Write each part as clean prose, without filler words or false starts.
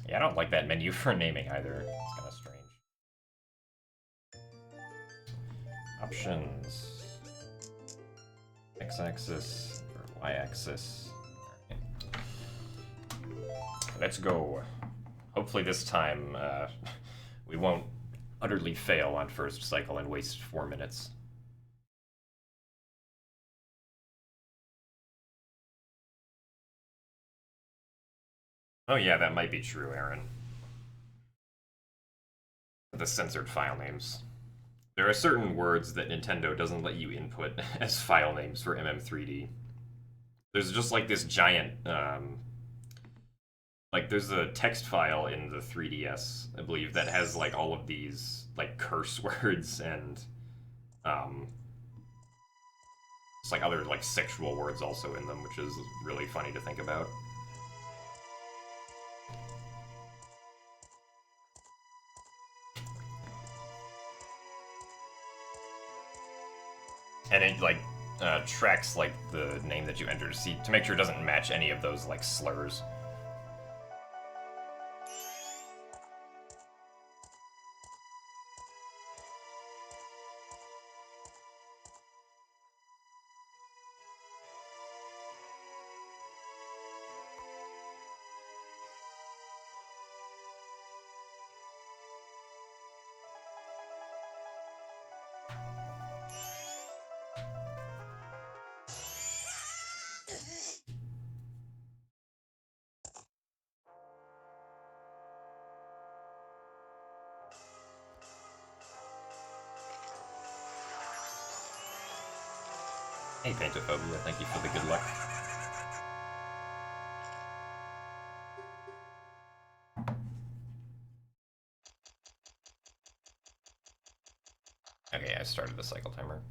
Yeah, I don't like that menu for naming either. It's kind of strange. Options. X-axis or Y-axis. Let's go. Hopefully this time we won't utterly fail on first cycle and waste 4 minutes. Oh yeah, that might be true, Aaron. The censored file names. There are certain words that Nintendo doesn't let you input as file names for MM3D. There's just like this giant, like there's a text file in the 3DS, I believe, that has like all of these like curse words and um, it's like other like sexual words also in them, which is really funny to think about. And it like tracks like the name that you enter to see to make sure it doesn't match any of those like slurs. Hey, Paintophobia, thank you for the good luck. Okay, I started the cycle timer.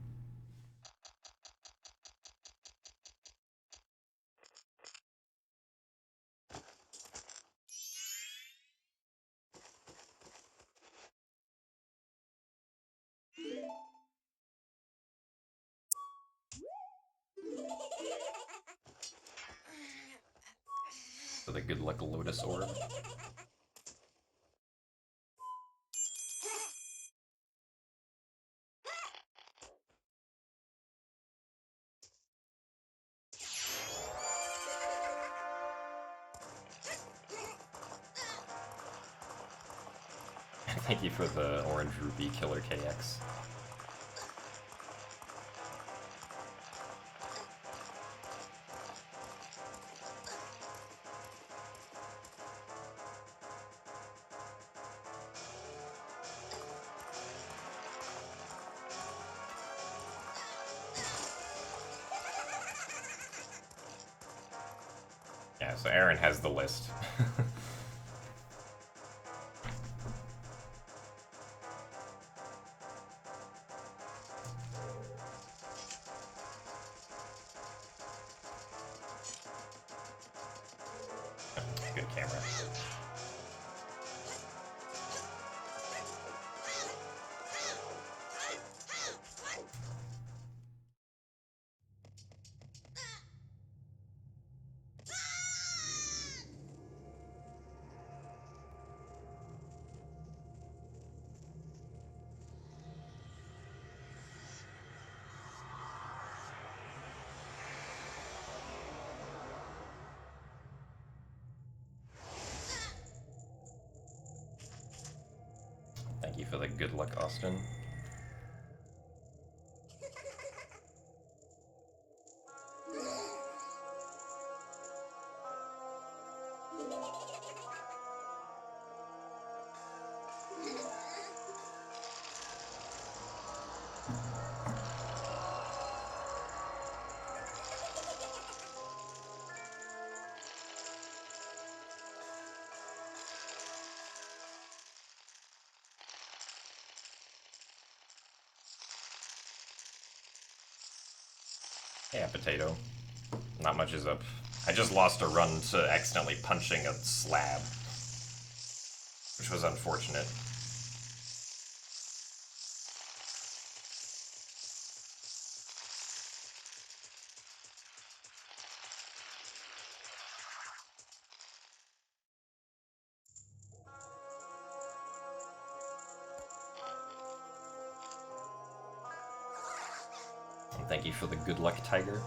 For the good luck Lotus Orb. Thank you for the Orange Rupee Killer KX. Yeah, so Aaron has the list. Good camera. Thank you for the good luck, Austin. Yeah, potato. Not much is up. I just lost a run to accidentally punching a slab, which was unfortunate. Thank you for the good luck, Tiger.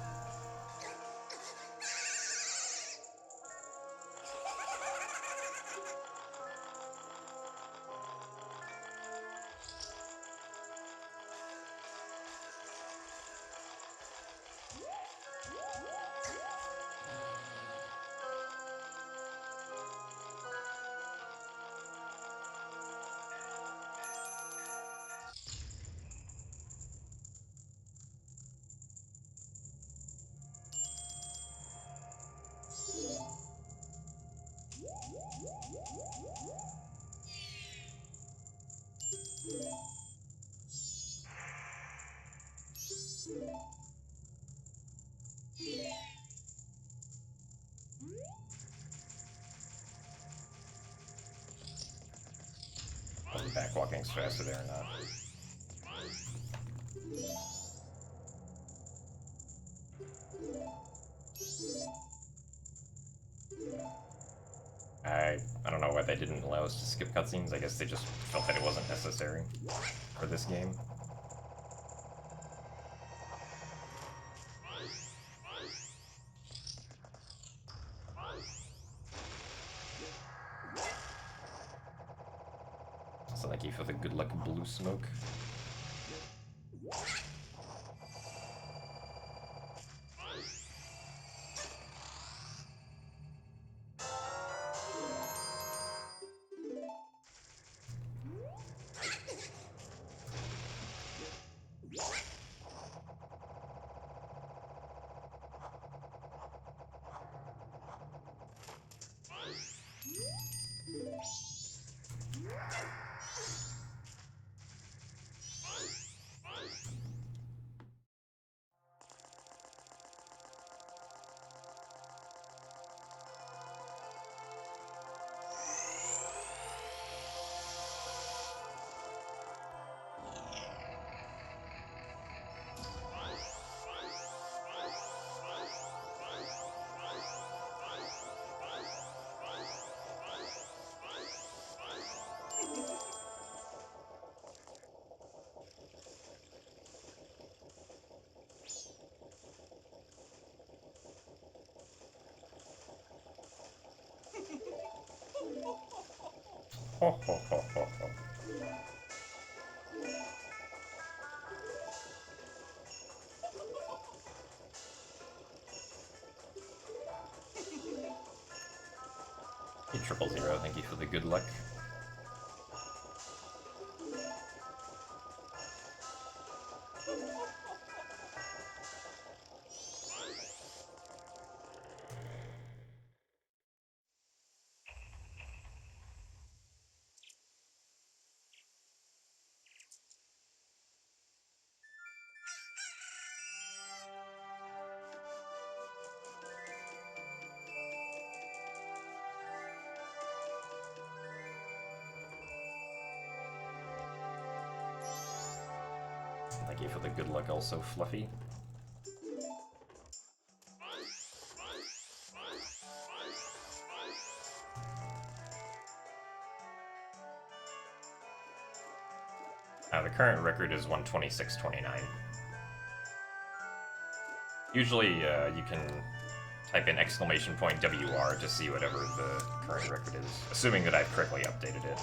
Backwalking's faster there or not. I don't know why they didn't allow us to skip cutscenes. I guess they just felt that it wasn't necessary for this game. So thank you for the good luck blue smoke. Ho ho ho ho ho. Hey, 000, thank you for the good luck. Thank you for the good luck also, Fluffy. The current record is 126.29. Usually you can type in !WR to see whatever the current record is, assuming that I've correctly updated it.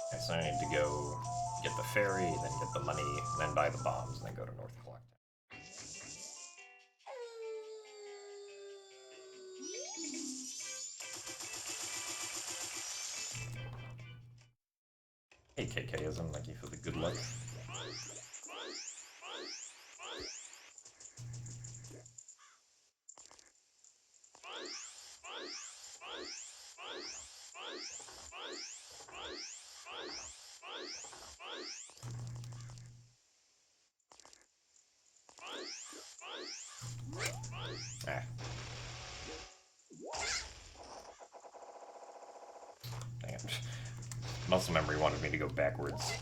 Okay, so I need to go get the ferry, then get the money, then buy the bombs, and then go to North Clock. Hey KKism, thank you for the good luck. Ah. Dang it. Muscle memory wanted me to go backwards.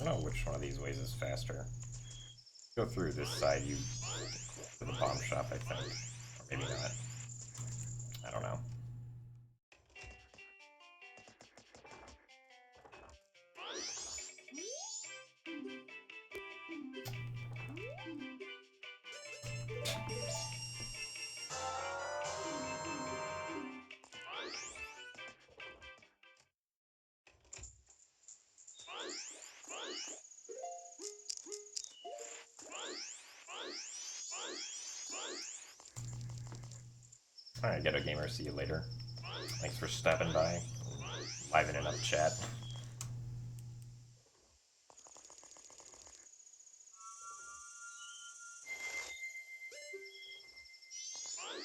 I don't know which one of these ways is faster. Go through this side, you to the bomb shop, I think. Or maybe not. I don't know. Alright, Ghetto Gamer, see you later. Thanks for stopping by. Livening up chat.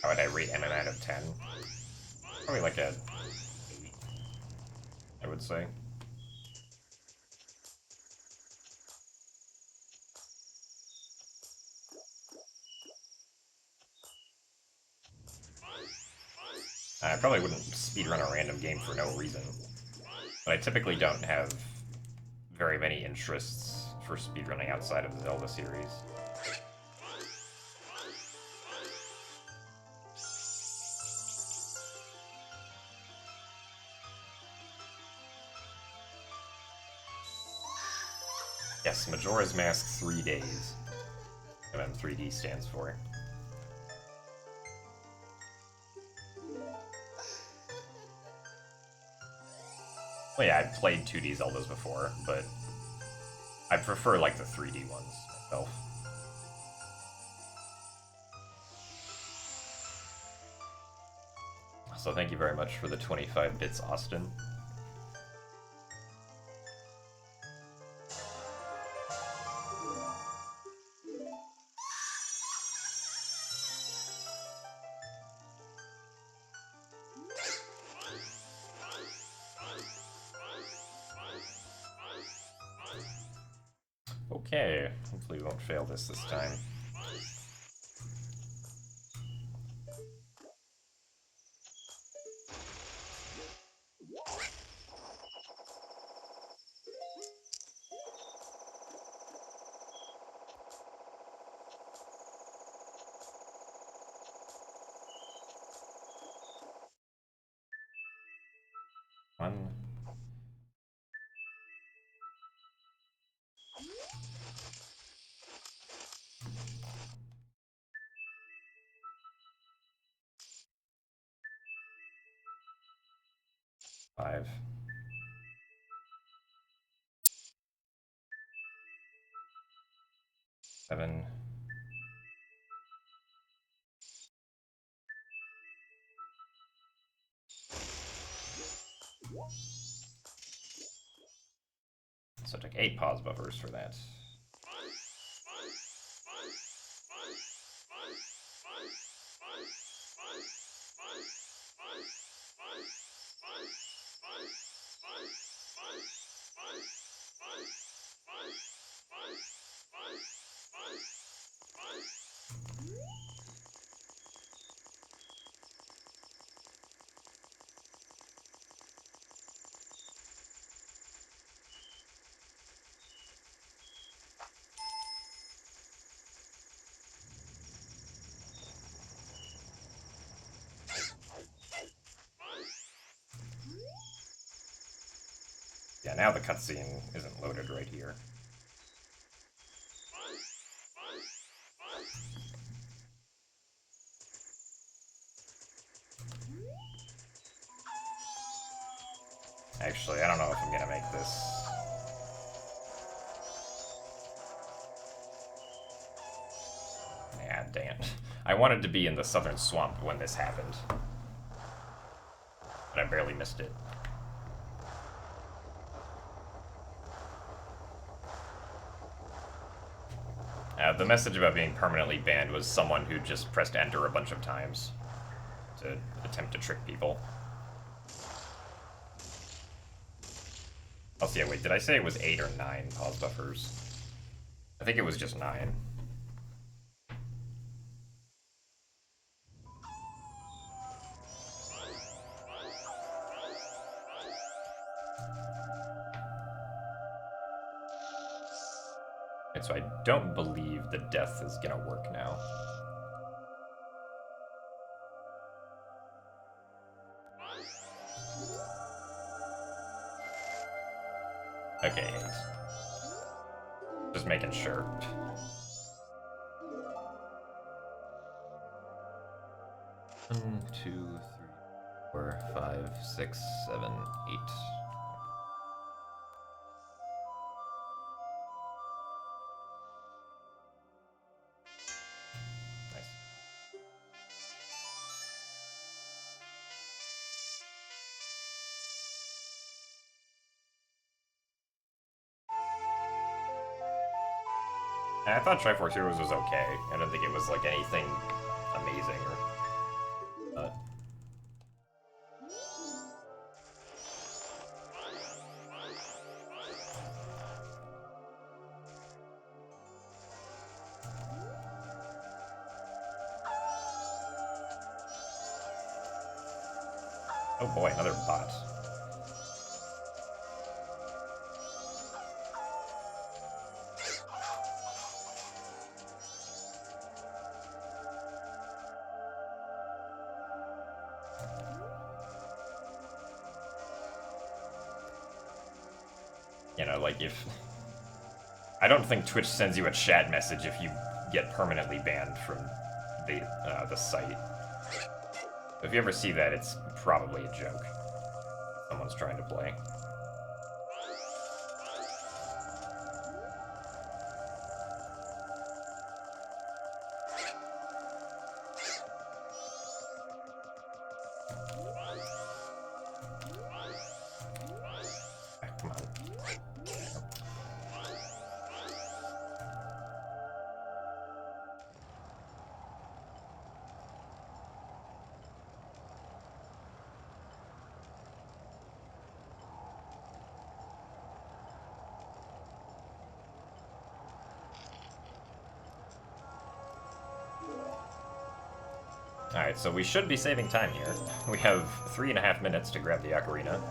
How would I rate MM out of 10? Probably like a 8, I would say. I probably wouldn't speedrun a random game for no reason. But I typically don't have very many interests for speedrunning outside of the Zelda series. Yes, Majora's Mask 3 days. MM3D stands for. Well, yeah, I've played 2D Zeldas before, but I prefer, like, the 3D ones myself. So thank you very much for the 25 bits, Austin. Okay, hopefully we won't fail this time. One. Five. Seven. So I took 8 pause buffers for that. Yeah, now the cutscene isn't loaded right here. Actually, I don't know if I'm gonna make this. Yeah, dang it. I wanted to be in the southern swamp when this happened. But I barely missed it. The message about being permanently banned was someone who just pressed enter a bunch of times to attempt to trick people. Oh, yeah, wait, did I say it was 8 or 9 pause buffers? I think it was just 9. And so I don't believe the death is gonna work now. Okay, 8. Just making sure. 1, 2, 3, 4, 5, 6, 7, 8. Nice. And I thought Triforce Heroes was okay. I don't think it was like anything amazing or. Oh boy, another bot. You know, like if... I don't think Twitch sends you a chat message if you get permanently banned from the site. If you ever see that, it's probably a joke. Someone's trying to play. Come on. Alright, so we should be saving time here. We have 3.5 minutes to grab the ocarina.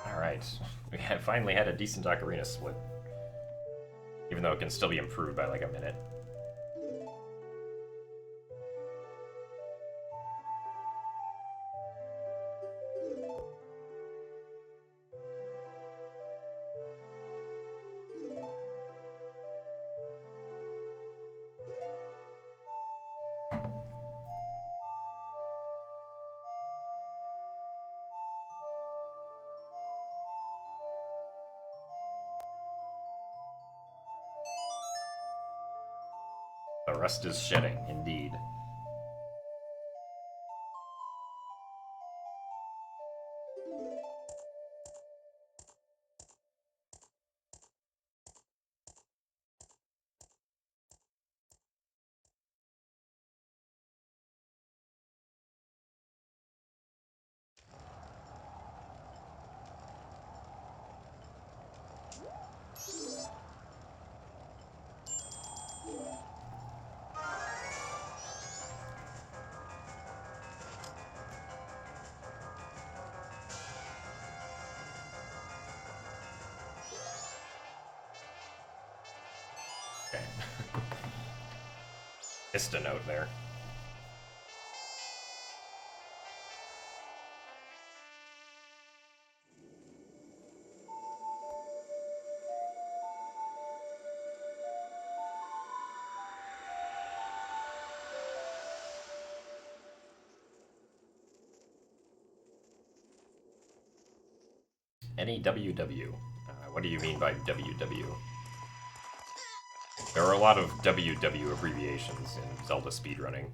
Alright, we have finally had a decent ocarina split. Even though it can still be improved by like a minute. The rust is shedding, indeed. Okay. Missed a note there. Any WW? What do you mean by WW? There are a lot of WW abbreviations in Zelda speedrunning.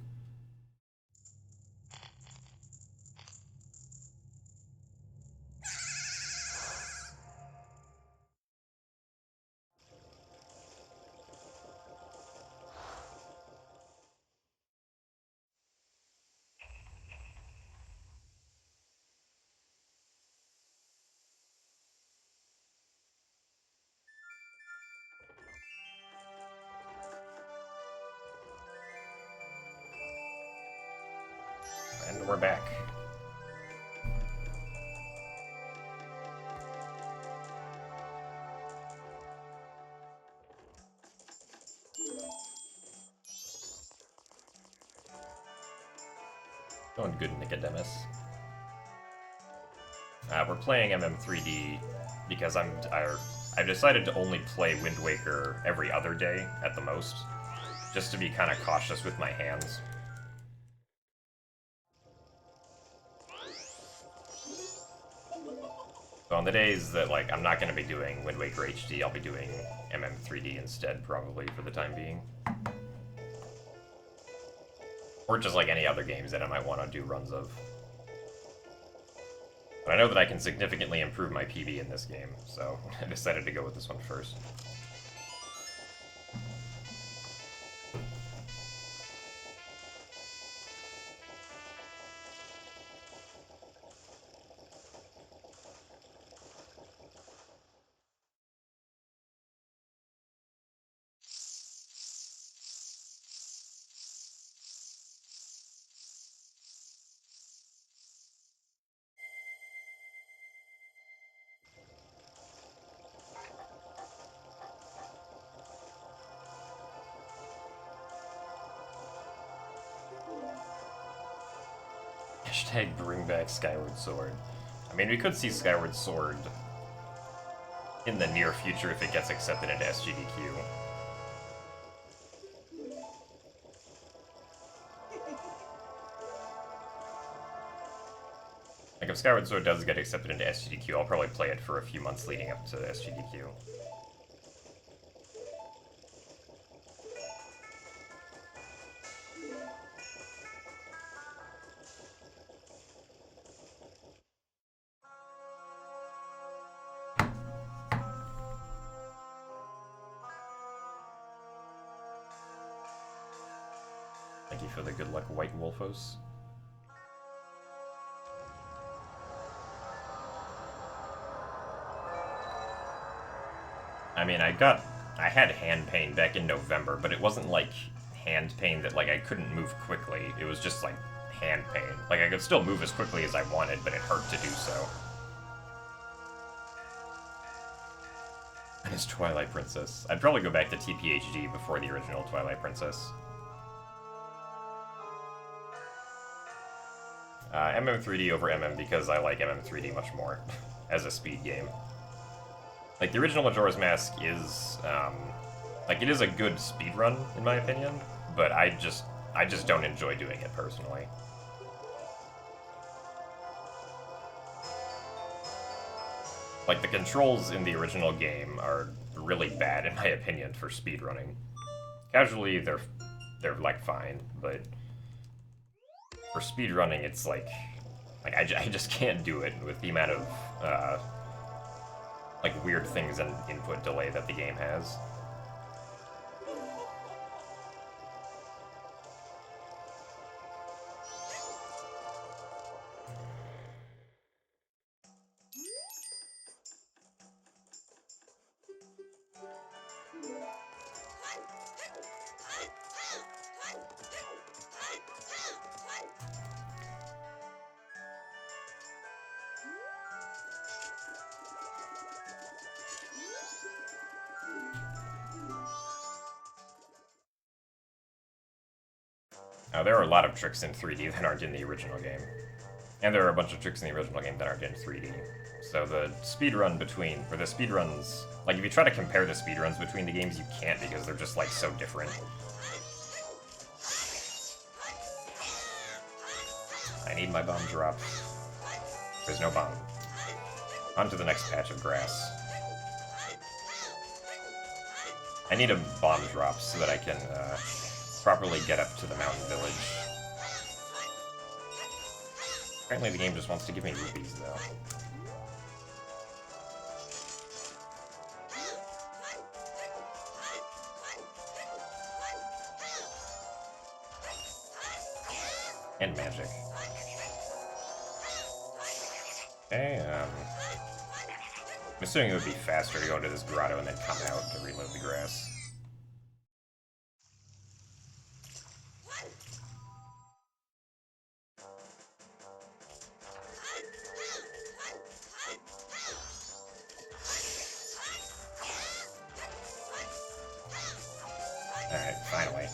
And we're back. Going good, Nicodemus. We're playing MM3D because I've decided to only play Wind Waker every other day at the most, just to be kind of cautious with my hands. So on the days that like I'm not going to be doing Wind Waker HD, I'll be doing MM3D instead, probably for the time being. Or just like any other games that I might want to do runs of. But I know that I can significantly improve my PB in this game, so I decided to go with this one first. Hashtag bring back Skyward Sword. I mean, we could see Skyward Sword in the near future if it gets accepted into SGDQ. Like, if Skyward Sword does get accepted into SGDQ, I'll probably play it for a few months leading up to SGDQ. Thank you for the good luck, White Wolfos. I mean, I had hand pain back in November, but it wasn't like hand pain that like I couldn't move quickly. It was just like hand pain. Like I could still move as quickly as I wanted, but it hurt to do so. is Twilight Princess. I'd probably go back to TPHD before the original Twilight Princess. MM3D over MM because I like MM3D much more as a speed game. Like, the original Majora's Mask is, like, it is a good speedrun, in my opinion, but I just don't enjoy doing it personally. Like, the controls in the original game are really bad, in my opinion, for speedrunning. Casually, they're like, fine, but for speedrunning, it's like I just can't do it with the amount of, like, weird things and input delay that the game has. Now, there are a lot of tricks in 3D that aren't in the original game. And there are a bunch of tricks in the original game that aren't in 3D. So the speedrun between, or the speedruns, like if you try to compare the speedruns between the games, you can't because they're just like so different. I need my bomb drop. There's no bomb. On to the next patch of grass. I need a bomb drop so that I can properly get up to the mountain village. Apparently the game just wants to give me rupees, though. And magic. Okay, I'm assuming it would be faster to go into this grotto and then come out to reload the grass. Alright, finally.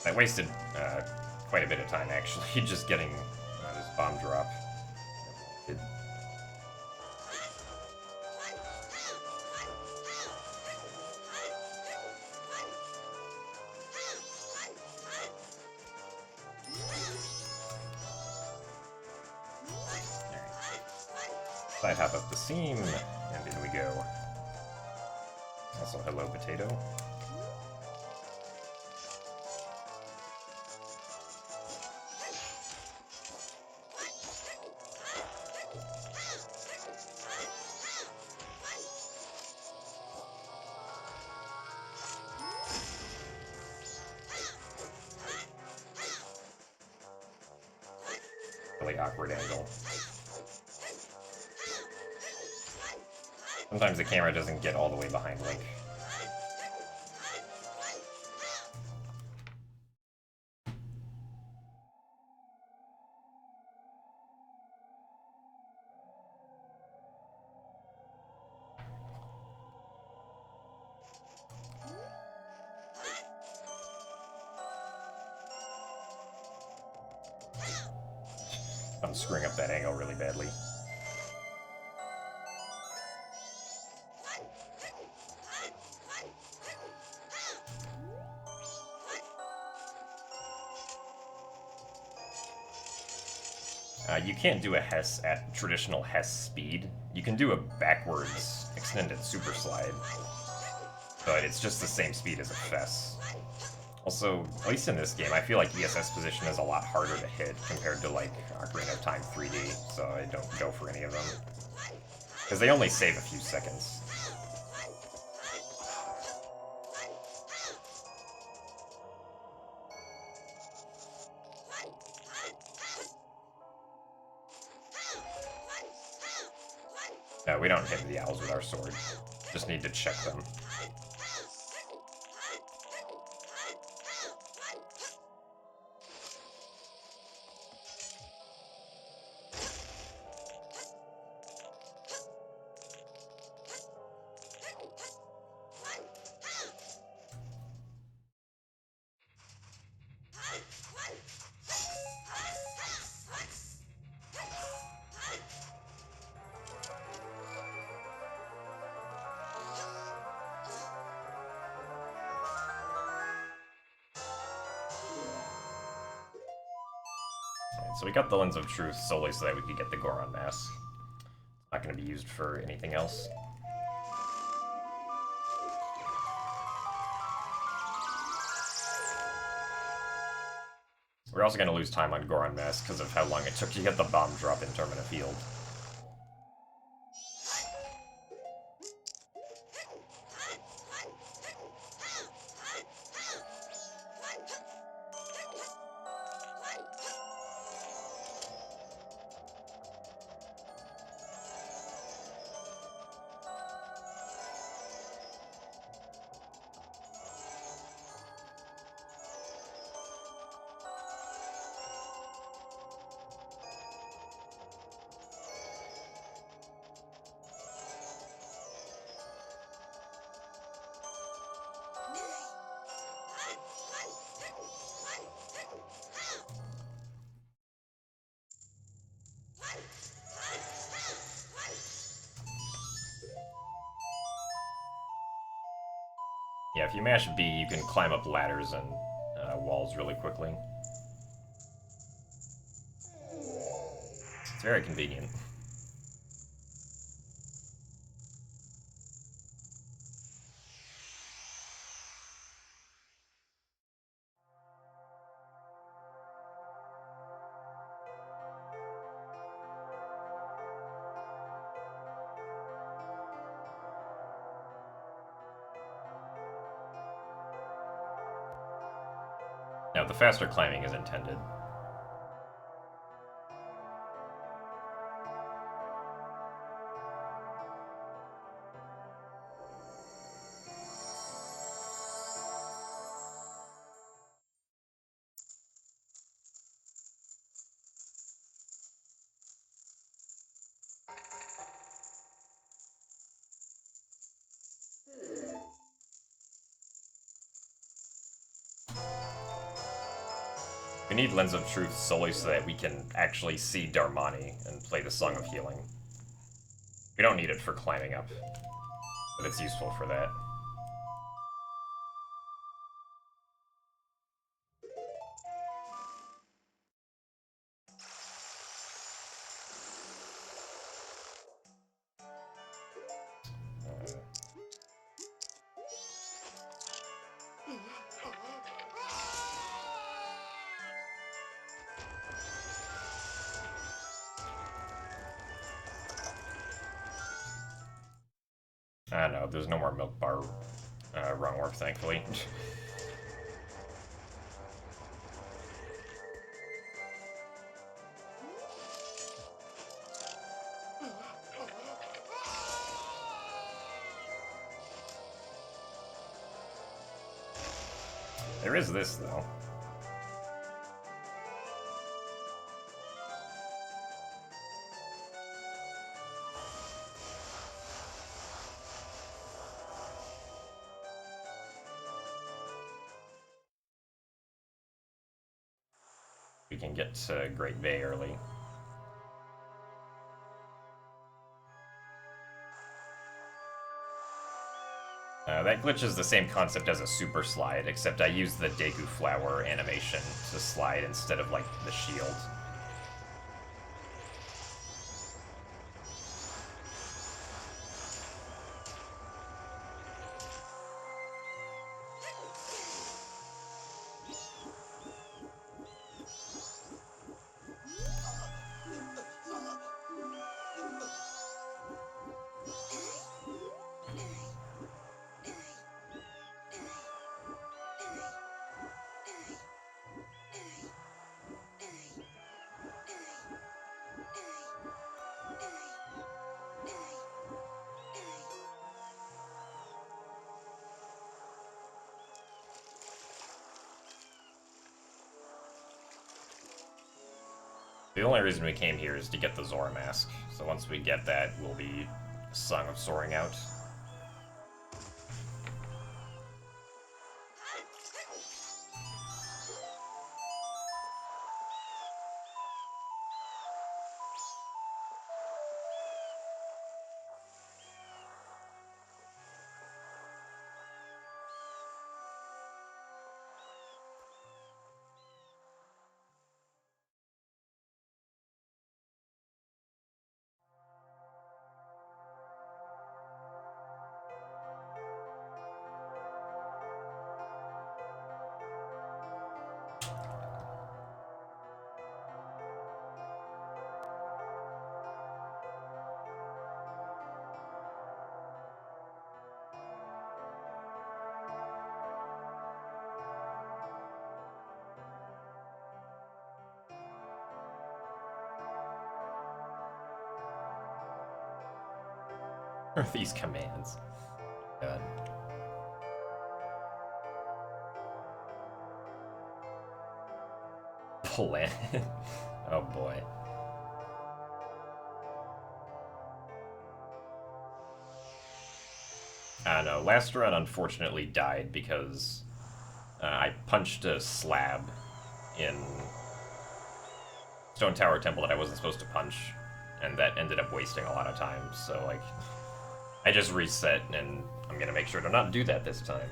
I wasted quite a bit of time, actually, just getting this bomb drop. Side hop up the seam, and in we go. Also, hello, potato. Really awkward angle. Sometimes the camera doesn't get all the way behind Link. I'm screwing up that angle really badly. You can't do a Hess at traditional Hess speed. You can do a backwards extended super slide, but it's just the same speed as a Fess. Also, at least in this game, I feel like ESS position is a lot harder to hit compared to, like, Ocarina of Time 3D, so I don't go for any of them. Because they only save a few seconds. No, we don't hit the owls with our sword. Just need to check them. Alright, so we got the Lens of Truth solely so that we could get the Goron Mask. Not going to be used for anything else. We're also going to lose time on Goron Mask because of how long it took to get the bomb drop in Termina Field. Yeah, if you mash B, you can climb up ladders and walls really quickly. It's very convenient. Now, the faster climbing is intended. We need Lens of Truth solely so that we can actually see Darmani and play the Song of Healing. We don't need it for climbing up, but it's useful for that. No, there's no more milk bar rung work, thankfully. There is this, though. We can get to Great Bay early. That glitch is the same concept as a super slide, except I use the Deku Flower animation to slide instead of, like, the shield. The only reason we came here is to get the Zora mask, so once we get that, we'll be Song of Soaring out. Or these commands. God. Planet. Oh boy. I don't know. Last run unfortunately died because I punched a slab in Stone Tower Temple that I wasn't supposed to punch, and that ended up wasting a lot of time. So like, I just reset, and I'm gonna make sure to not do that this time.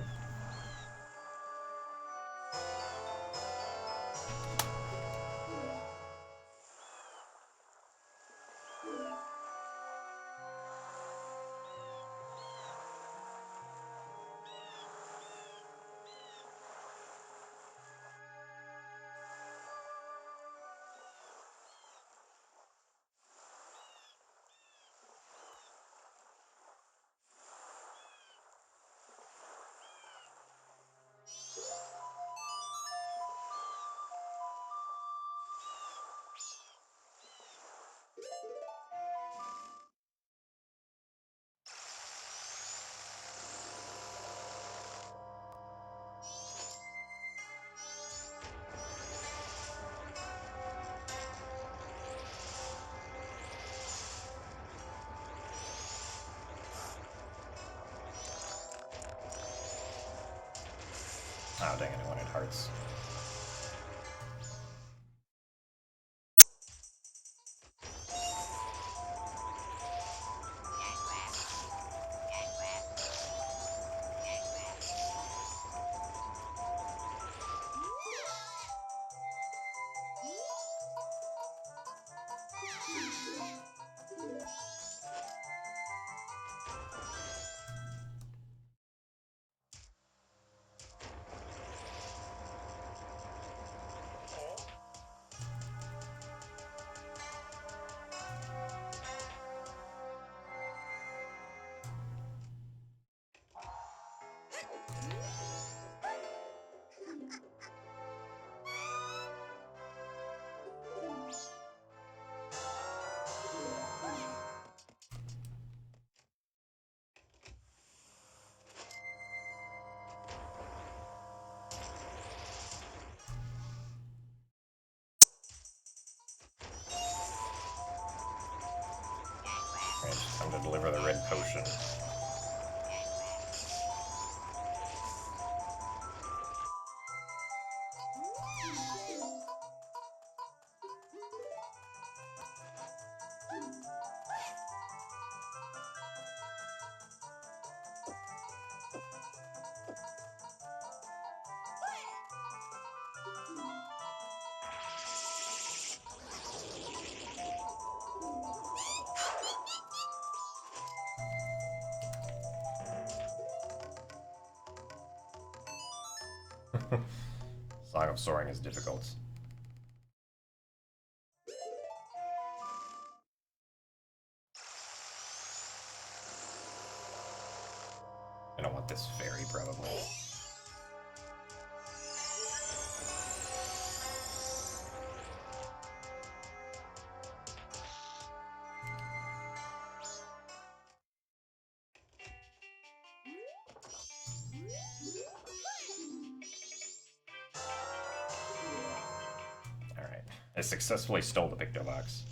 Oh dang it, I wanted hearts. Right, time to deliver the red potion. Song of Soaring is difficult. I don't want this fairy, probably. Alright. I successfully stole the Picto Box.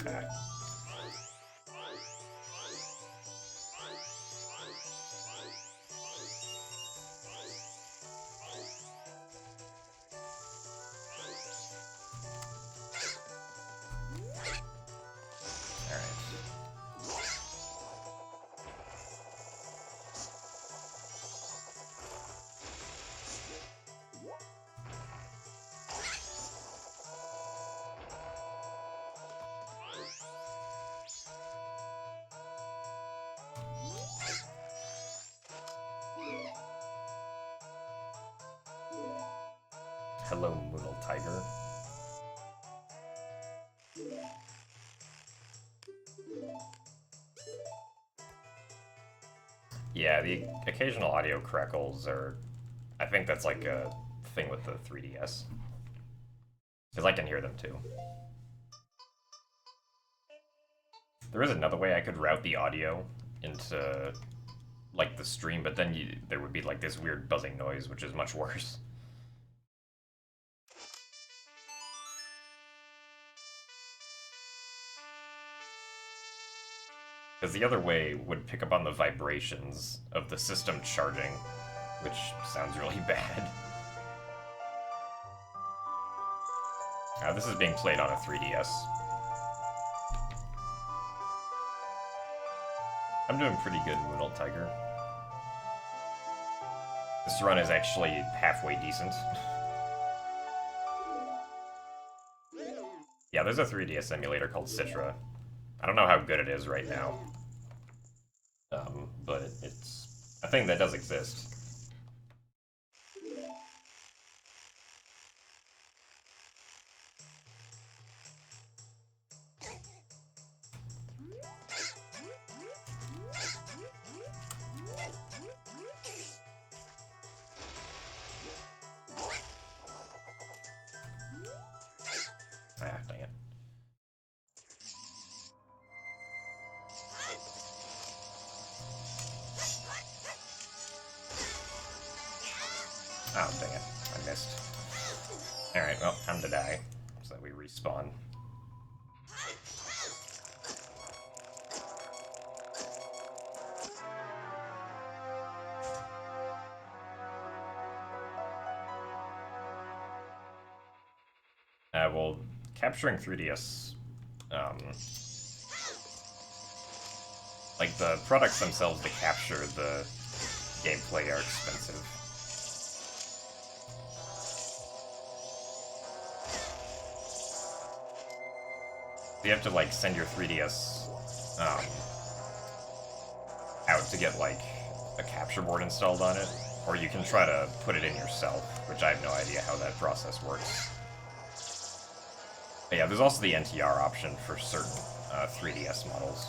Okay. Hello, Moonal Tiger. Yeah, the occasional audio crackles are... I think that's like a thing with the 3DS. Because I can hear them too. There is another way I could route the audio into, like, the stream, but then there would be, like, this weird buzzing noise, which is much worse. Because the other way would pick up on the vibrations of the system charging, which sounds really bad. This is being played on a 3DS. I'm doing pretty good, Moonal Tiger. This run is actually halfway decent. Yeah, there's a 3DS emulator called Citra. I don't know how good it is right now. But it's a thing that does exist. Ah, dang it. Oh, dang it. I missed. Alright, well, time to die. So that we respawn. Well, capturing 3DS, like, the products themselves to capture the gameplay are expensive. You have to, like, send your 3DS, out to get, like, a capture board installed on it, or you can try to put it in yourself, which I have no idea how that process works. But yeah, there's also the NTR option for certain 3DS models.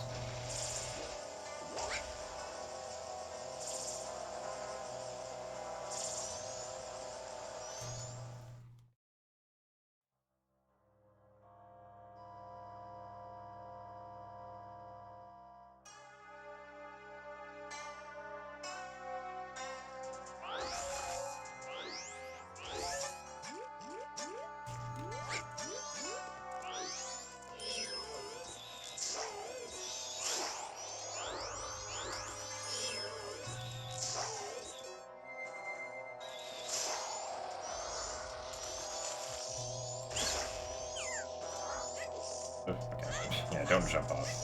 Okay. Yeah, don't jump off.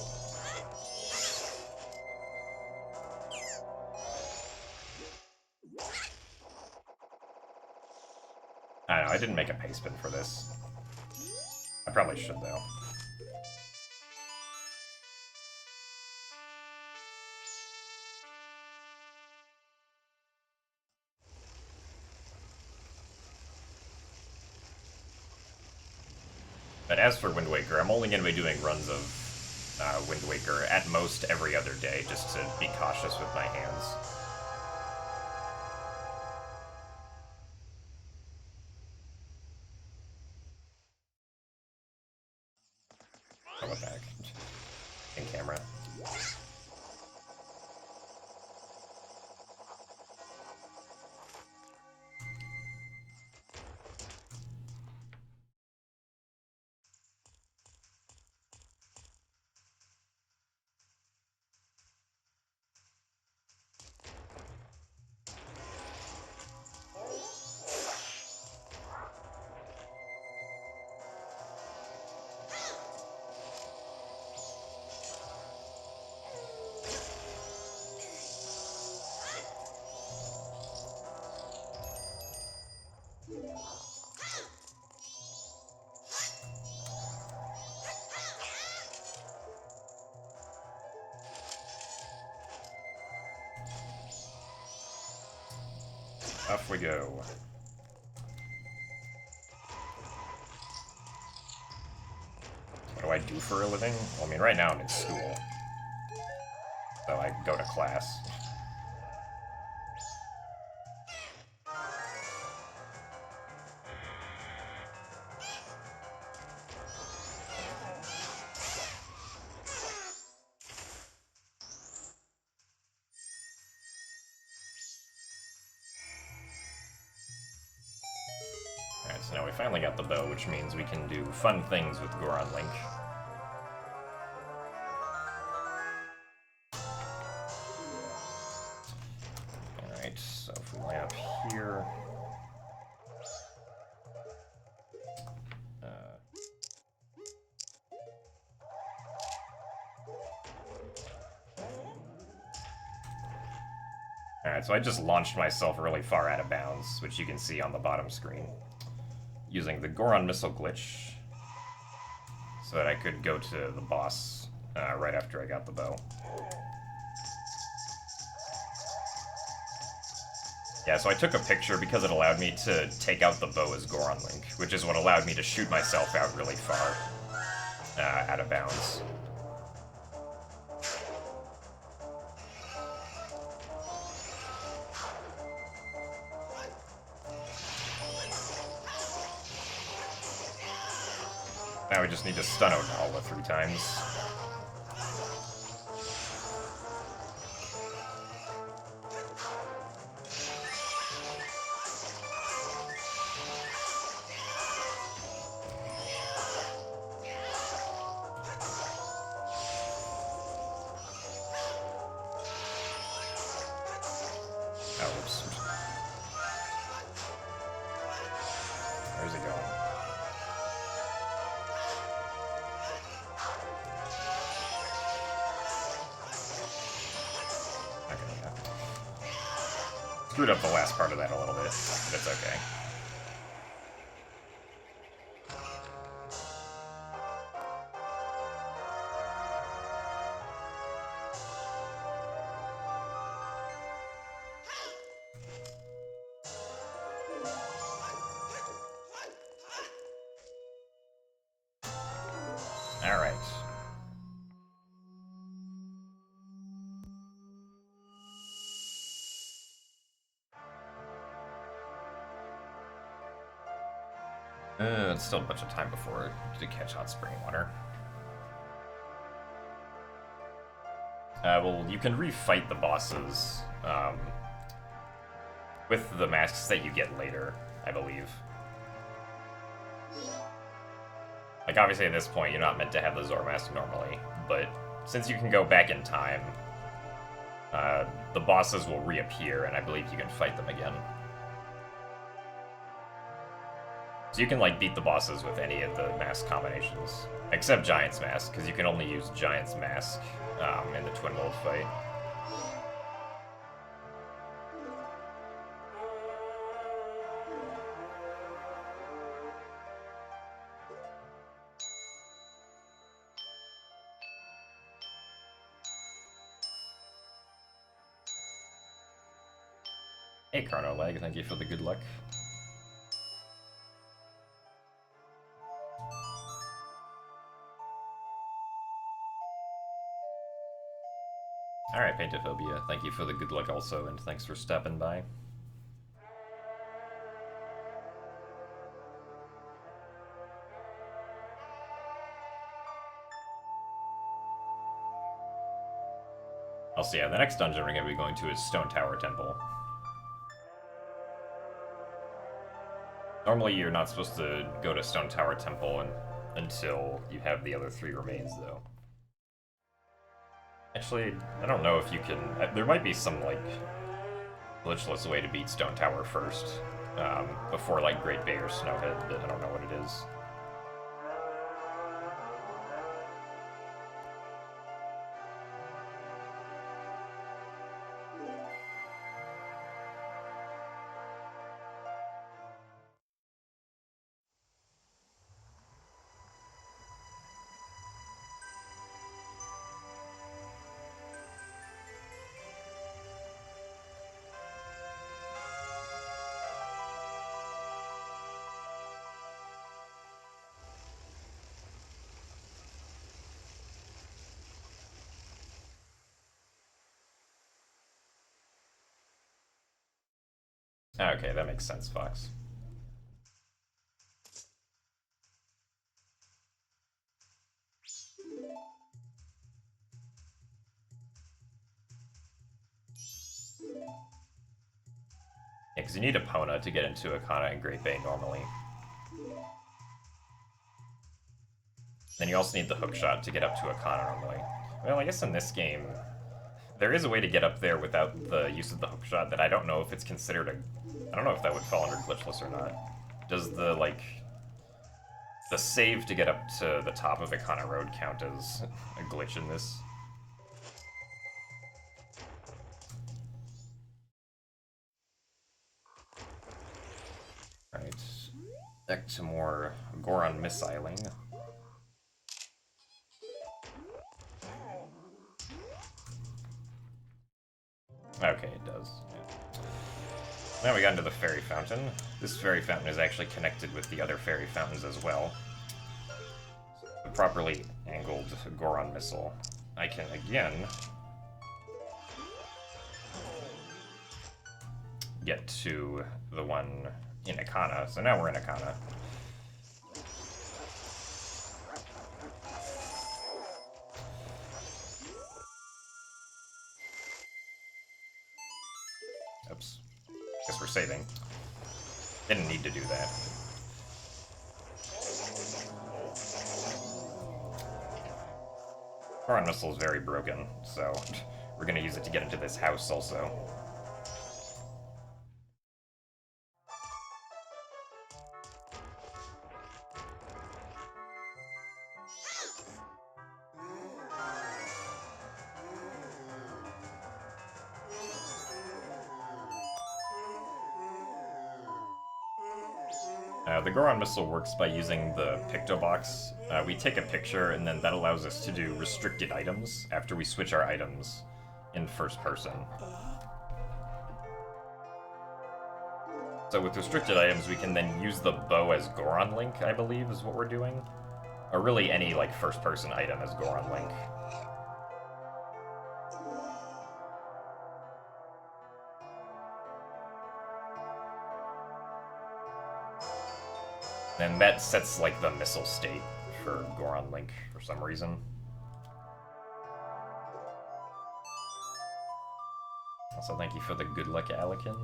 I don't know, I didn't make a pace spin for this. I probably should, though. But as for Wind Waker, I'm only going to be doing runs of Wind Waker at most every other day, just to be cautious with my hands. Oh, what the heck? In camera. Off we go. do I do for a living? Well, I mean, right now I'm in school. So I go to class. Alright, so now we finally got the bow, which means we can do fun things with Goron Link. Alright, so if we line up here... Alright, so I just launched myself really far out of bounds, which you can see on the bottom screen, using the Goron missile glitch, so that I could go to the boss right after I got the bow. Yeah, so I took a picture because it allowed me to take out the bow as Goron Link, which is what allowed me to shoot myself out really far out of bounds. Now we just need to stun Odala 3 times. Oh, oops. Where's he going? Screwed up the last part of that a little bit, but it's okay. Alright. It's still a bunch of time before to catch hot spring water. Well, you can refight the bosses with the masks that you get later, I believe. Like, obviously at this point, you're not meant to have the Zor mask normally, but since you can go back in time, the bosses will reappear, and I believe you can fight them again. So you can, like, beat the bosses with any of the mask combinations, except Giant's Mask, because you can only use Giant's Mask in the Twin World fight. Hey, Chrono Lag, thank you for the good luck. Alright, Paintophobia, thank you for the good luck also, and thanks for stopping by. Also, yeah, the next dungeon we're going to be going to is Stone Tower Temple. Normally you're not supposed to go to Stone Tower Temple until you have the other 3 remains, though. Actually, I don't know if you can... There might be some, like, glitchless way to beat Stone Tower first, before, like, Great Bay or Snowhead, but I don't know what it is. Okay, that makes sense, Fox. Yeah, because you need Epona to get into Akana and Great Bay normally. Then you also need the hookshot to get up to Akana normally. Well, I guess in this game, there is a way to get up there without the use of the hookshot that I don't know if it's considered a... I don't know if that would fall under glitchless or not. Does the, like... the save to get up to the top of Akana Road count as a glitch in this? Right. Back to more Goron missiling. Okay, it does. Yeah. Now we got into the fairy fountain. This fairy fountain is actually connected with the other fairy fountains as well. The properly angled Goron missile. I can again get to the one in Akana. So now we're in Akana. Oops. Guess we're saving. Didn't need to do that. Goron missile is very broken, so we're gonna use it to get into this house also. The Goron missile works by using the picto box. We take a picture, and then that allows us to do restricted items after we switch our items in first person. So with restricted items, we can then use the bow as Goron Link, I believe, is what we're doing. Or really any, like, first-person item as Goron Link. And that sets, like, the missile state for Goron Link for some reason. Also, thank you for the good luck, Alekin.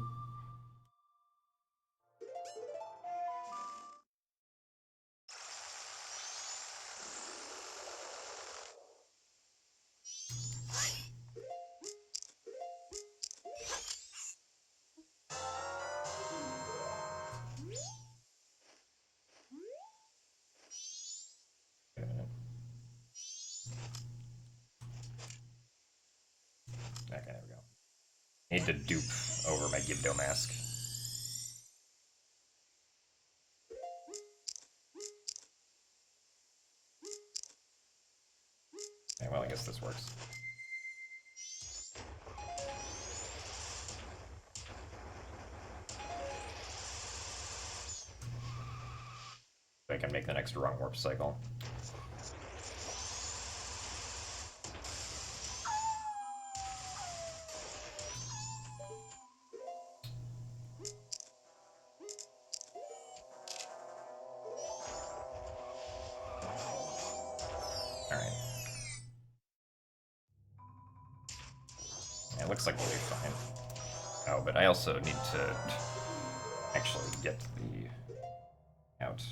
Wait a minute. Okay, there we go. I need to dupe over my Gibdo mask. Okay, well, I guess this works. I can make the next rung warp cycle. Alright. Yeah, it looks like we'll be fine. Oh, but I also need to actually get the out.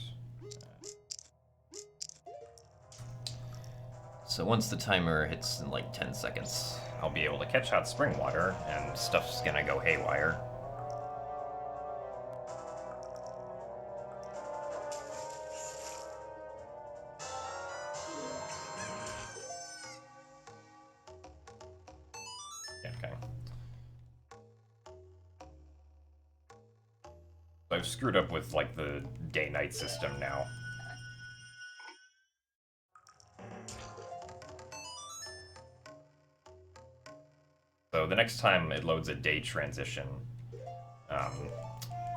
So once the timer hits in like 10 seconds, I'll be able to catch hot spring water, and stuff's gonna go haywire. Okay. So I've screwed up with like the day-night system now. So the next time it loads a day transition,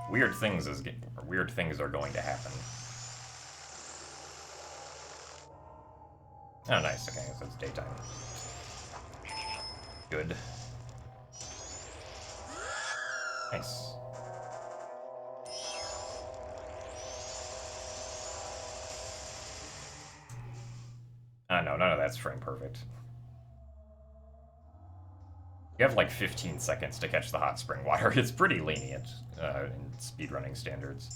weird things are going to happen. Oh, nice. Okay, so it's daytime. Good. Nice. No, none of that's frame perfect. You have like 15 seconds to catch the hot spring water. It's pretty lenient in speedrunning standards.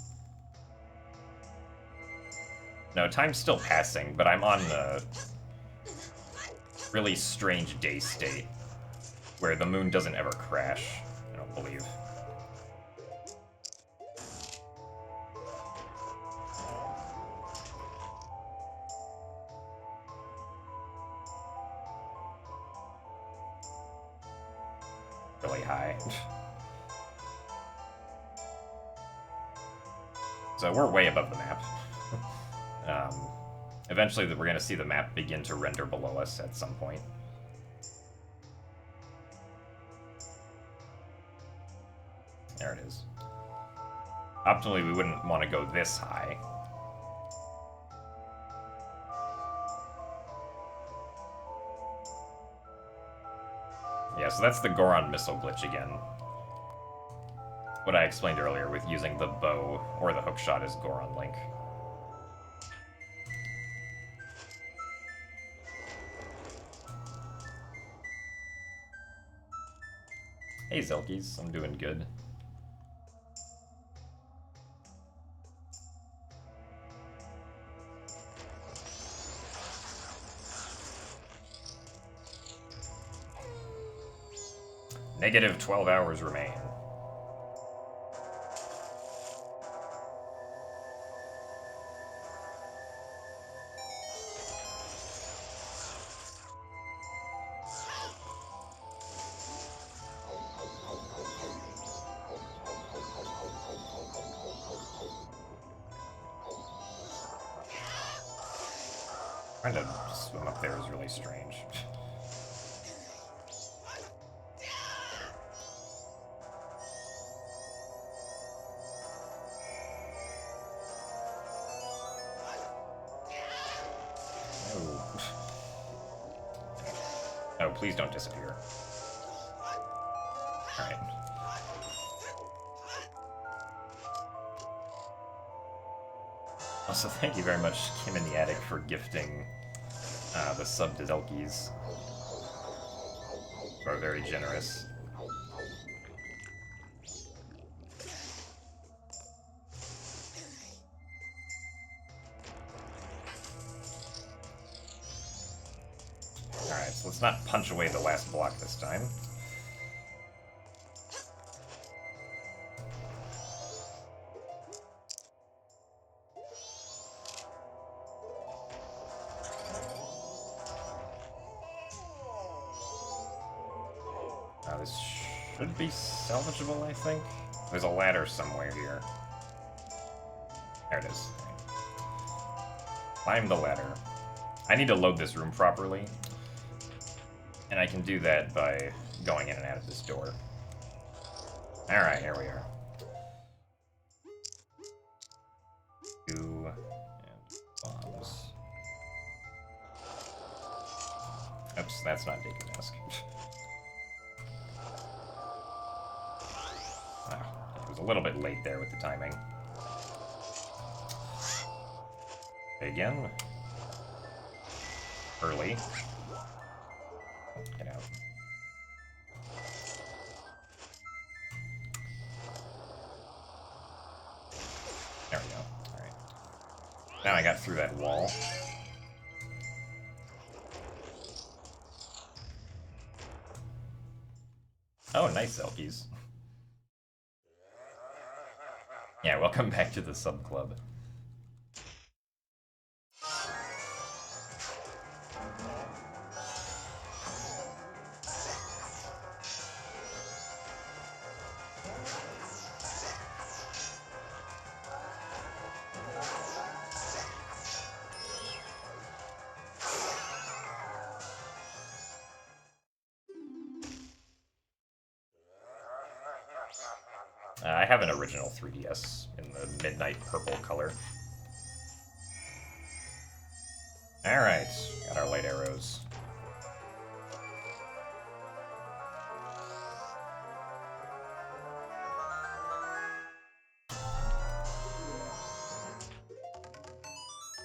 No, time's still passing, but I'm on a really strange day state where the moon doesn't ever crash, I don't believe. Really high. So we're way above the map. Eventually we're going to see the map begin to render below us at some point. There it is. Optimally, we wouldn't want to go this high. Yeah, so that's the Goron missile glitch again. What I explained earlier with using the bow or the hookshot as Goron Link. Hey Zelkies, I'm doing good. Negative 12 hours remain. Trying to swim up there is really strange. Oh, please don't disappear. Alright. Also, thank you very much, Kim in the Attic, for gifting the sub to Zelkies. You are very generous. Alright, so let's not punch away the last block this time. This should be salvageable, I think. There's a ladder somewhere here. There it is. Climb the ladder. I need to load this room properly. And I can do that by going in and out of this door. Alright, here we are. Two and bombs. Oops, that's not Deku Mask. It was a little bit late there with the timing. Again. Early. Get out. There we go. Alright. Now I got through that wall. Oh, nice Zelkies. Yeah, welcome back to the sub club. I have an original 3DS in the midnight purple color. Alright, got our light arrows.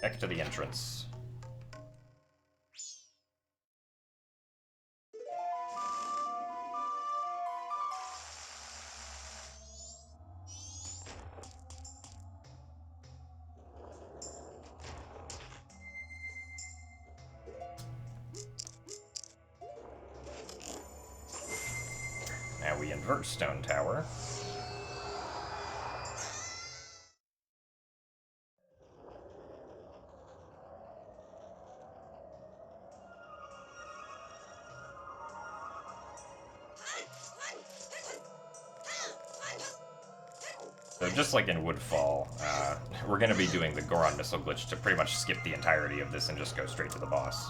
Back to the entrance. invert stone tower. So just like in Woodfall, we're going to be doing the Goron missile glitch to pretty much skip the entirety of this and just go straight to the boss.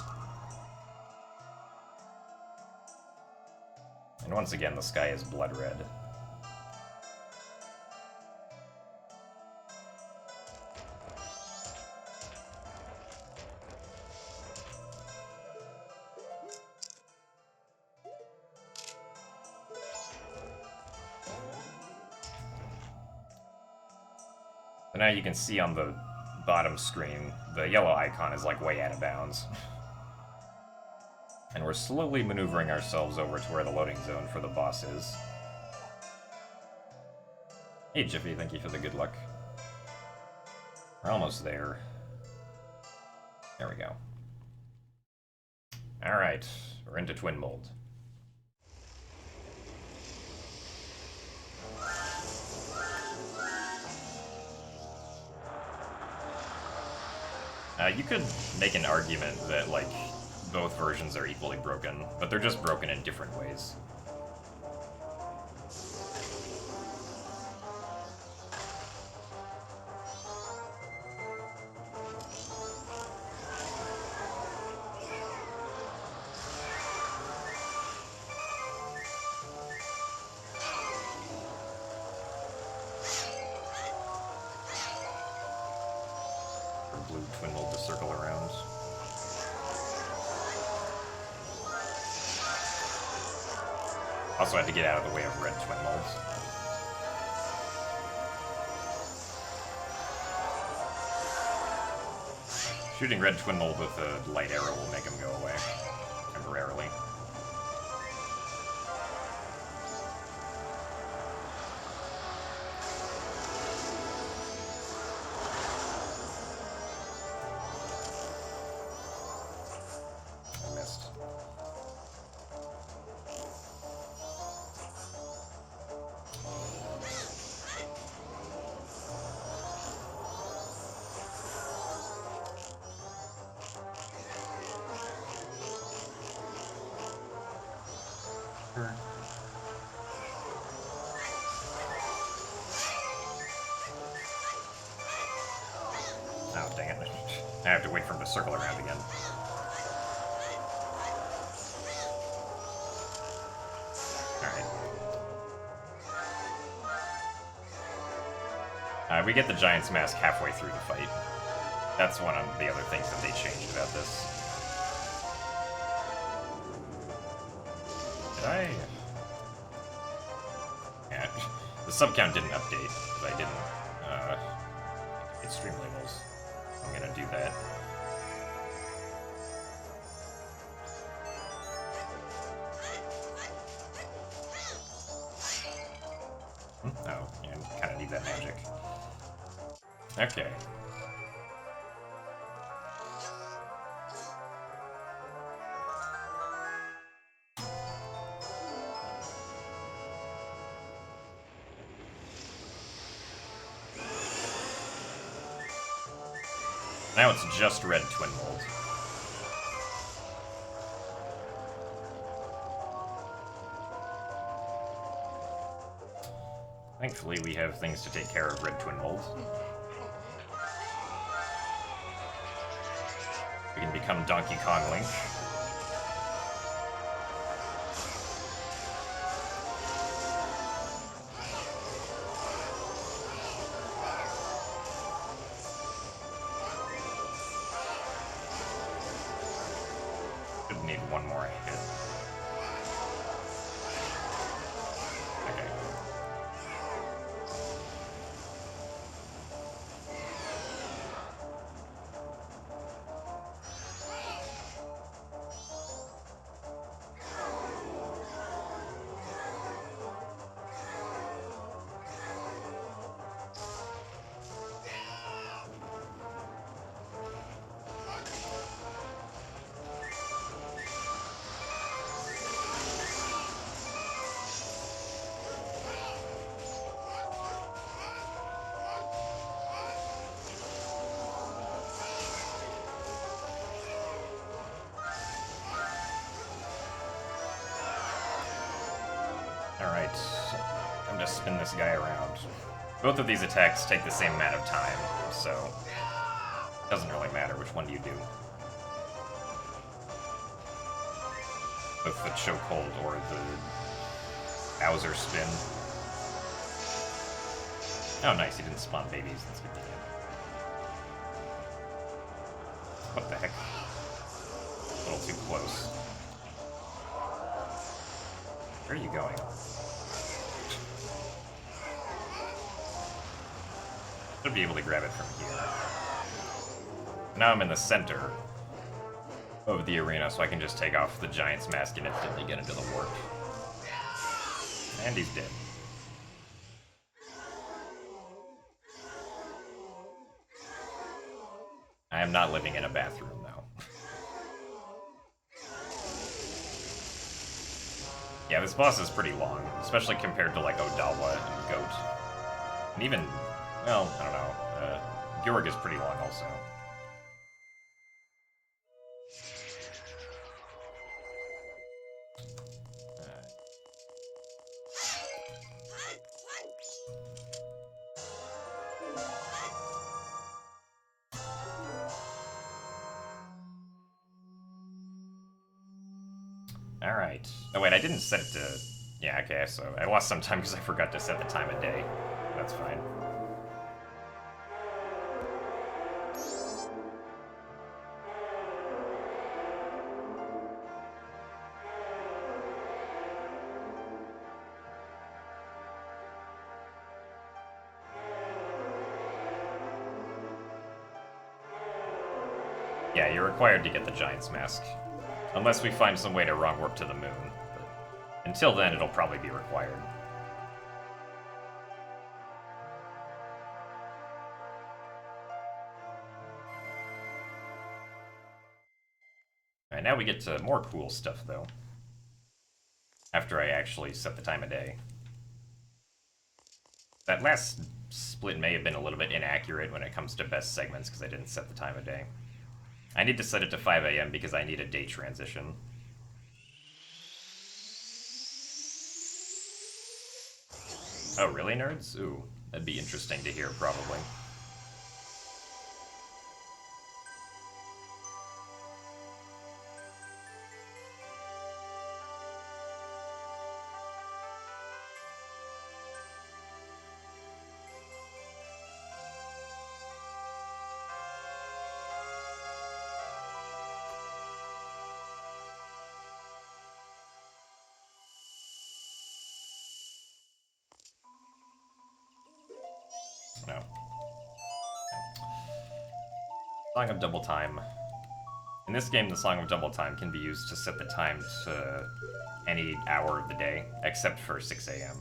And once again, the sky is blood red. So now you can see on the bottom screen, the yellow icon is like way out of bounds. And we're slowly maneuvering ourselves over to where the loading zone for the boss is. Hey Jiffy, thank you for the good luck. We're almost there. There we go. Alright, we're into Twin Mold. You could make an argument that, like, both versions are equally broken, but they're just broken in different ways. Blue Twin Mold to circle around. Also had to get out of the way of red Twin Molds. Shooting red Twin Mold with a light arrow will make him go away, temporarily. Oh, dang it. I have to wait for him to circle around again. Alright. We get the Giant's Mask halfway through the fight. That's one of the other things that they changed about this. Did I? Yeah, the sub count didn't update, because I didn't get stream labels. I'm gonna do that. Oh, yeah, I kinda need that magic. Okay. Now it's just red Twin Mold. Thankfully, we have things to take care of red Twin Mold. We can become Donkey Kong Link. Should need one more hit. Okay. spin this guy around. Both of these attacks take the same amount of time, so it doesn't really matter which one you do. Both the chokehold or the Bowser spin. Oh, nice, he didn't spawn babies. That's convenient. What the heck? A little too close. Where are you going? Should be able to grab it from here. Now I'm in the center of the arena, so I can just take off the Giant's mask and instantly get into the warp. And he's dead. I am not living in a bathroom, though. Yeah, this boss is pretty long, especially compared to, like, Odawa and Goat. And even, well, I don't know, Georg is pretty long also. Alright. Oh wait, I didn't set it to... Yeah, okay, so I lost some time because I forgot to set the time of day. That's fine. Yeah, you're required to get the Giant's Mask. Unless we find some way to wrong warp to the moon. But until then, it'll probably be required. Alright, now we get to more cool stuff, though. After I actually set the time of day. That last split may have been a little bit inaccurate when it comes to best segments, because I didn't set the time of day. I need to set it to 5 AM because I need a day transition. Oh, really, nerds? Ooh, that'd be interesting to hear, probably. No. Song of Double Time. In this game, the Song of Double Time can be used to set the time to any hour of the day, except for 6 AM.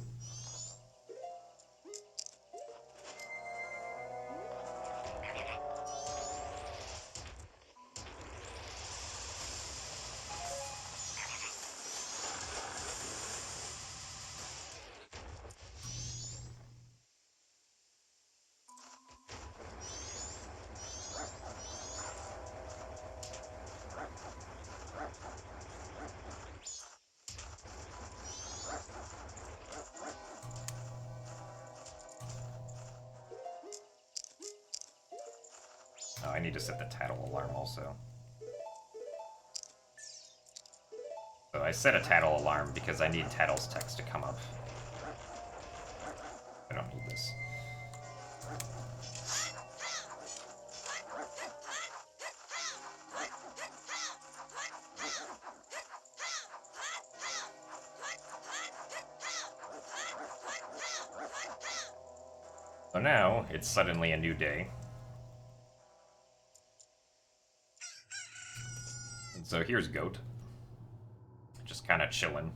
Oh, I need to set the tattle alarm also. So I set a tattle alarm because I need Tattle's text to come up. I don't need this. So now, it's suddenly a new day. And so here's Goat. Just kind of chilling.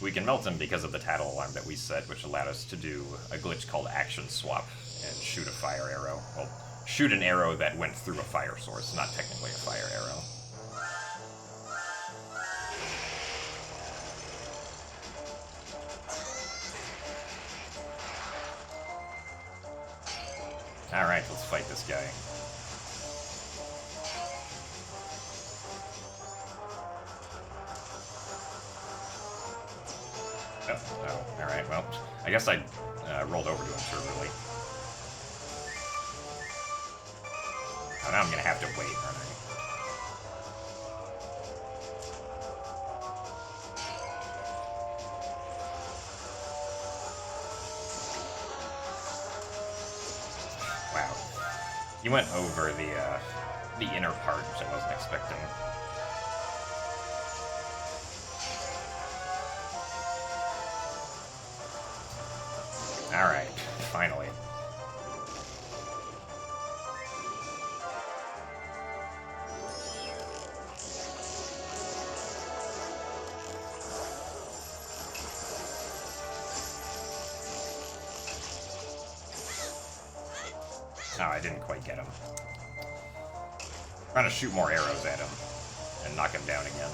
We can melt him because of the tattle alarm that we set, which allowed us to do a glitch called Action Swap and shoot a fire arrow. Well, shoot an arrow that went through a fire source, not technically a fire arrow. Alright, let's fight this guy. Oh, alright, well, I guess I rolled over to him too early. Oh, now I'm gonna have to wait, aren't I? Wow. He went over the inner part, which I wasn't expecting. Alright, finally. Oh, I didn't quite get him. I'm trying to shoot more arrows at him and knock him down again.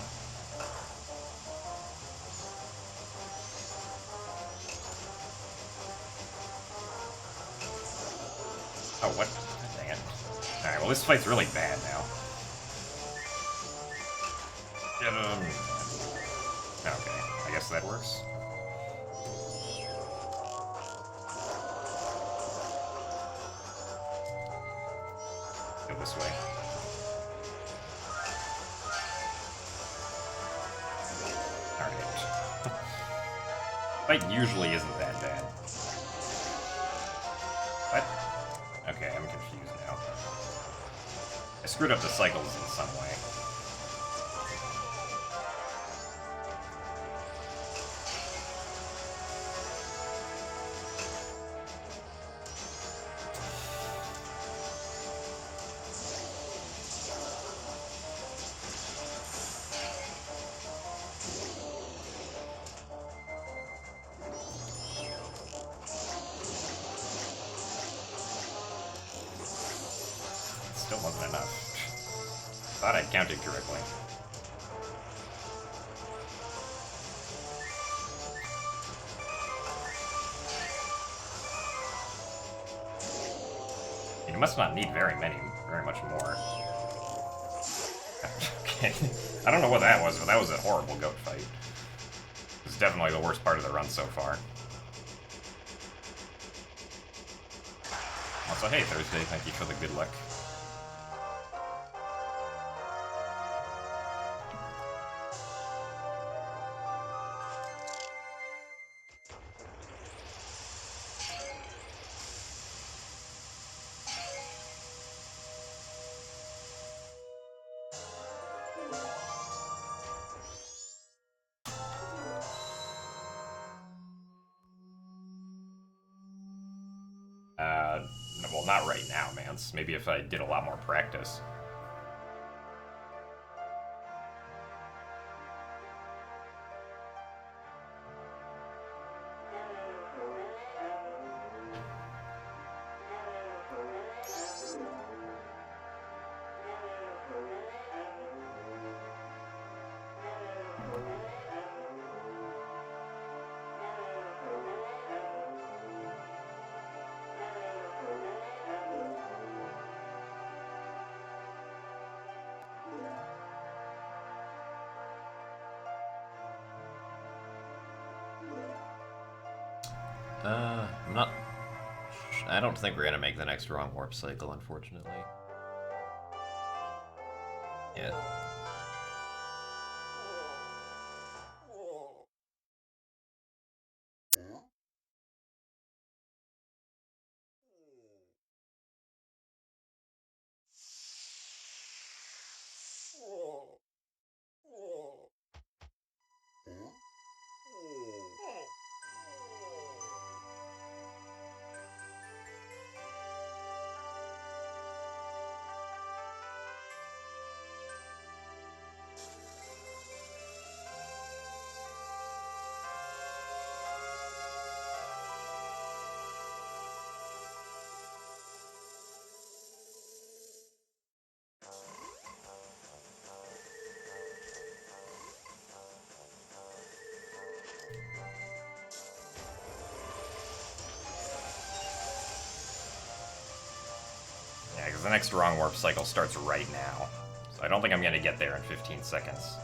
Oh, what? Dang it. Alright, well this fight's really bad now. Get him! Okay, I guess that works. Go this way. Alright. Fight usually isn't that bad. What? Okay, I'm confused now. I screwed up the cycles in some way. Still wasn't enough. Thought I'd counted correctly. You must not need very much more. Okay. I don't know what that was, but that was a horrible goat fight. It's definitely the worst part of the run so far. Also, hey Thursday, thank you for the good luck. Well, not right now, man. Maybe if I did a lot more practice. I'm not... I don't think we're gonna make the next wrong warp cycle, unfortunately. Yeah. Yeah, because the next wrong warp cycle starts right now. So I don't think I'm going to get there in 15 seconds.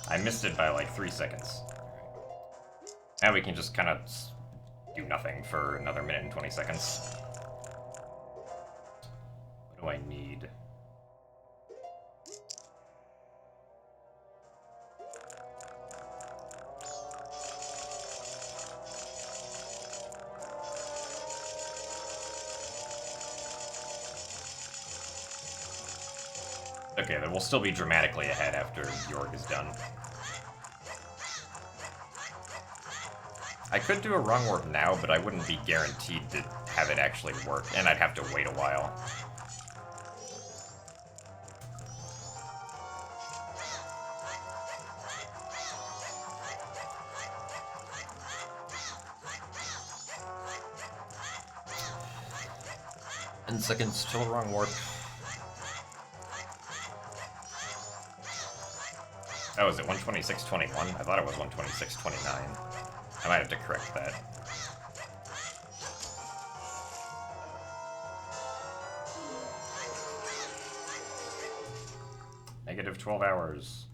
I missed it by like 3 seconds. Now we can just kind of do nothing for another minute and 20 seconds. What do I need? Okay, then we'll still be dramatically ahead after York is done. I could do a rung warp now, but I wouldn't be guaranteed to have it actually work, and I'd have to wait a while. And seconds till rung warp. Oh, is it 126.21? I thought it was 126.29. I might have to correct that. Negative 12 hours.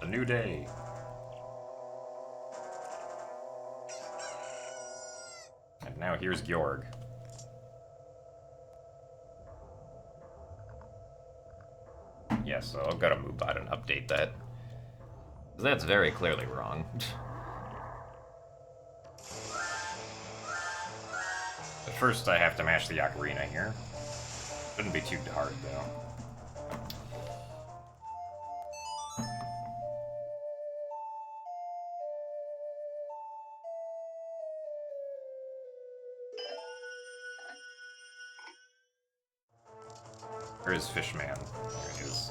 A new day. And now here's Georg. Yeah, so I'll go to Moobot and update that. That's very clearly wrong. But first I have to mash the ocarina here. Shouldn't be too hard, though. Where is Fishman? There it is.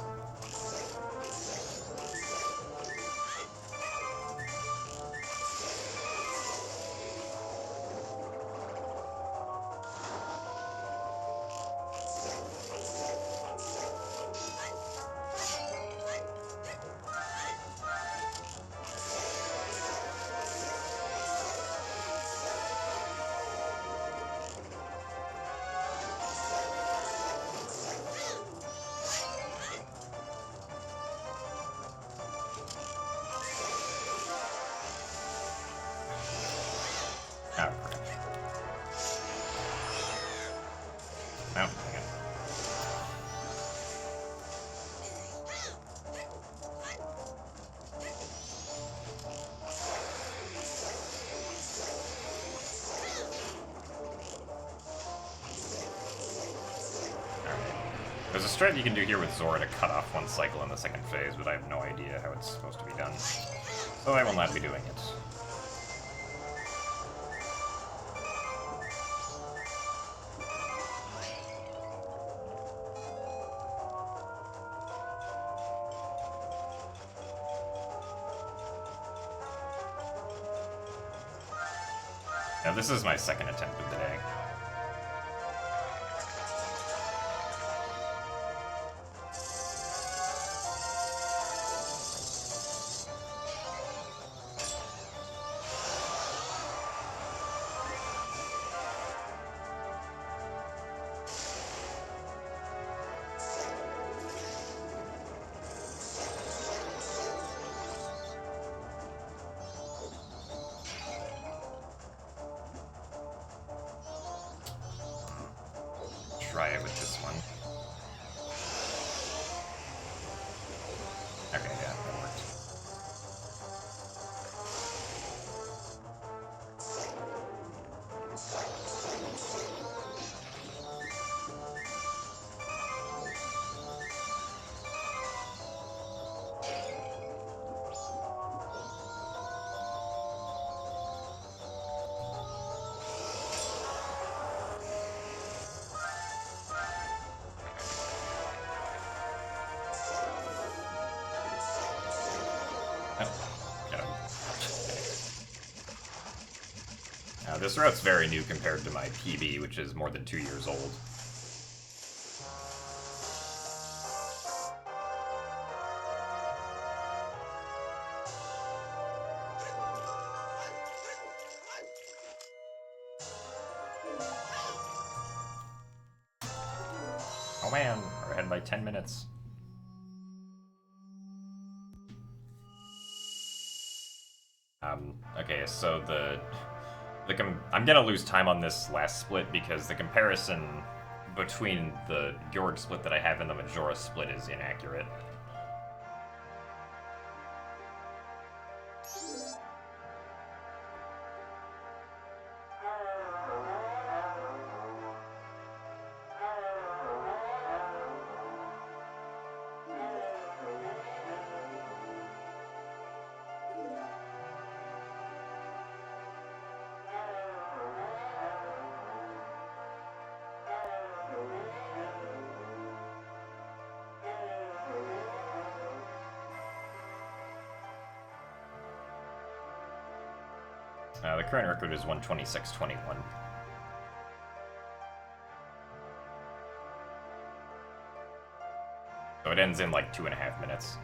Oh, crap. Oh, hang on. There's a strat you can do here with Zora to cut off one cycle in the second phase, but I have no idea how it's supposed to be done. So I will not be doing it. Now this is my second attempt of the day. Try it with this one. Okay, yeah, that worked. This route's very new compared to my PB, which is more than 2 years old. Oh man, we're ahead by 10 minutes. Okay, so I'm gonna lose time on this last split because the comparison between the Georg split that I have and the Majora split is inaccurate. The current record is 126.21. So it ends in like 2.5 minutes.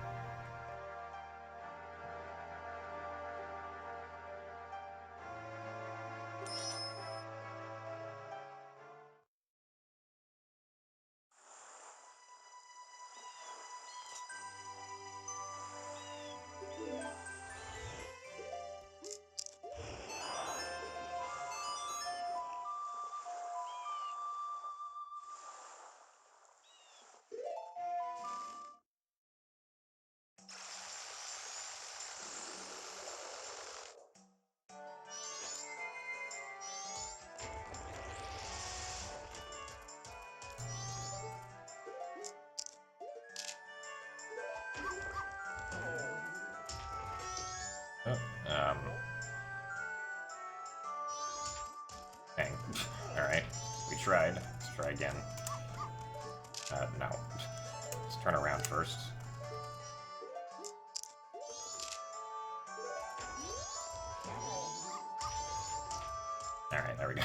Dang. Alright. We tried. Let's try again. No. Let's turn around first. Alright, there we go.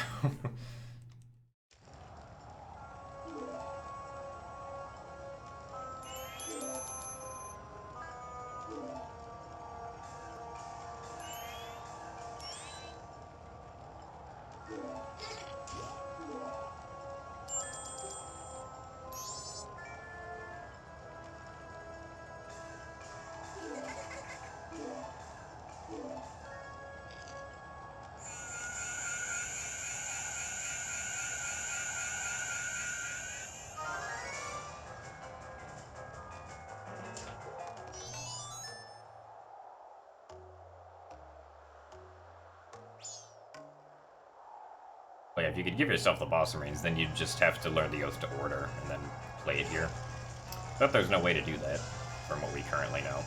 But yeah, if you could give yourself the boss remains, then you'd just have to learn the Oath to Order and then play it here. But there's no way to do that, from what we currently know.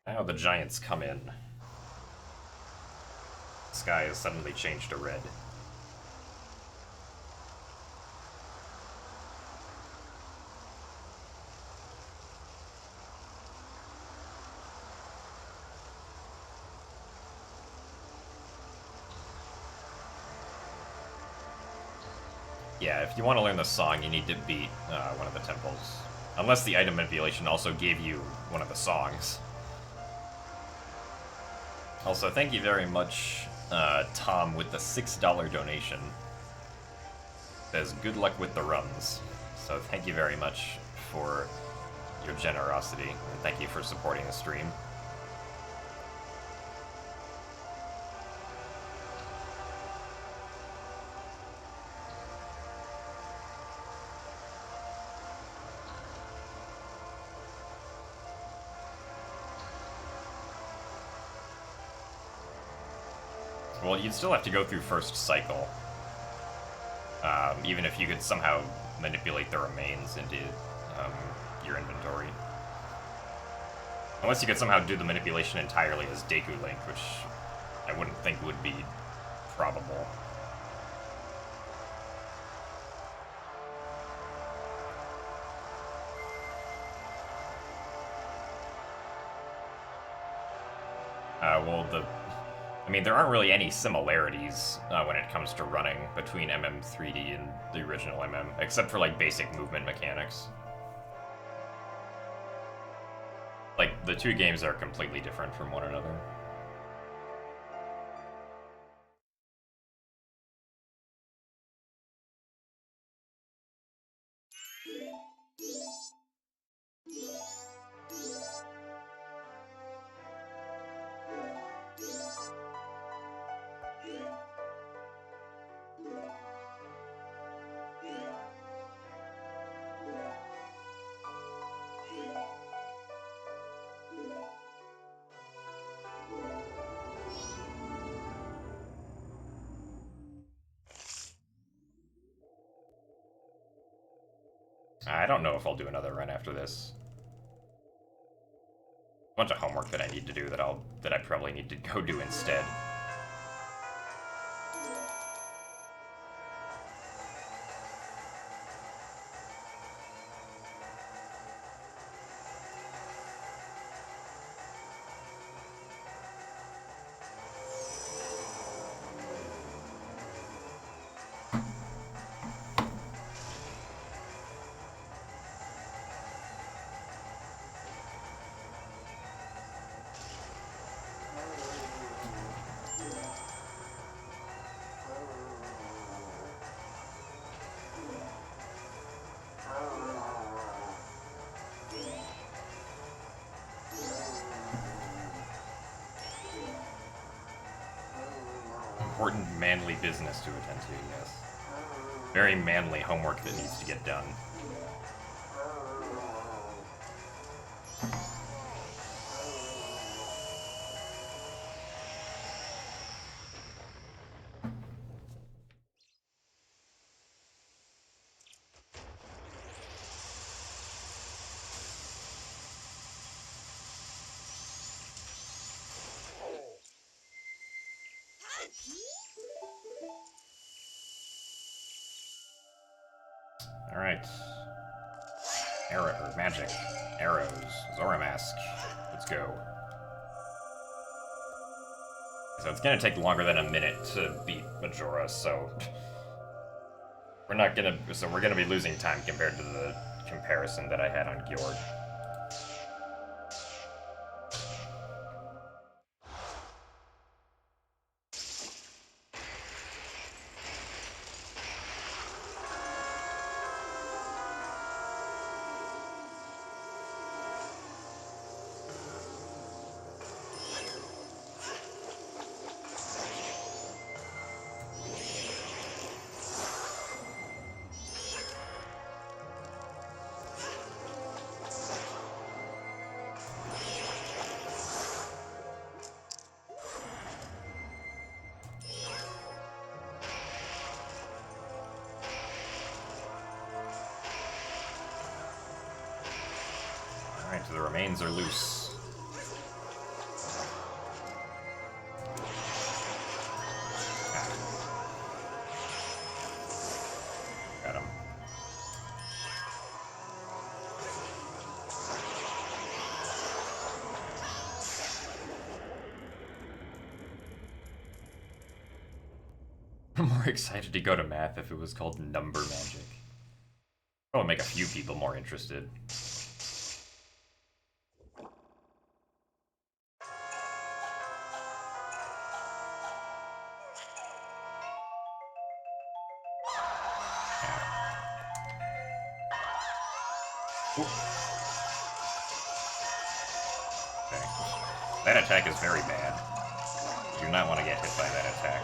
Now the giants come in. The sky has suddenly changed to red. Yeah, if you want to learn the song, you need to beat one of the temples. Unless the item manipulation also gave you one of the songs. Also, thank you very much, Tom, with the $6 donation. Says, good luck with the runs. So thank you very much for your generosity, and thank you for supporting the stream. Well, you'd still have to go through first cycle. Even if you could somehow manipulate the remains into your inventory. Unless you could somehow do the manipulation entirely as Deku Link, which I wouldn't think would be probable. Well, I mean, there aren't really any similarities when it comes to running between MM3D and the original MM, except for like basic movement mechanics. Like, the two games are completely different from one another. I don't know if I'll do another run after this. A bunch of homework that I need to do that I probably need to go do instead. Important manly business to attend to, yes. Very manly homework that needs to get done. Alright. Arrow, magic. Arrows. Zora Mask. Let's go. So it's gonna take longer than a minute to beat Majora, so... we're gonna be losing time compared to the comparison that I had on Gjord. Alright, so the remains are loose. Got him. I'm more excited to go to math if it was called number magic. Probably make a few people more interested. Okay. That attack is very bad. You do not want to get hit by that attack.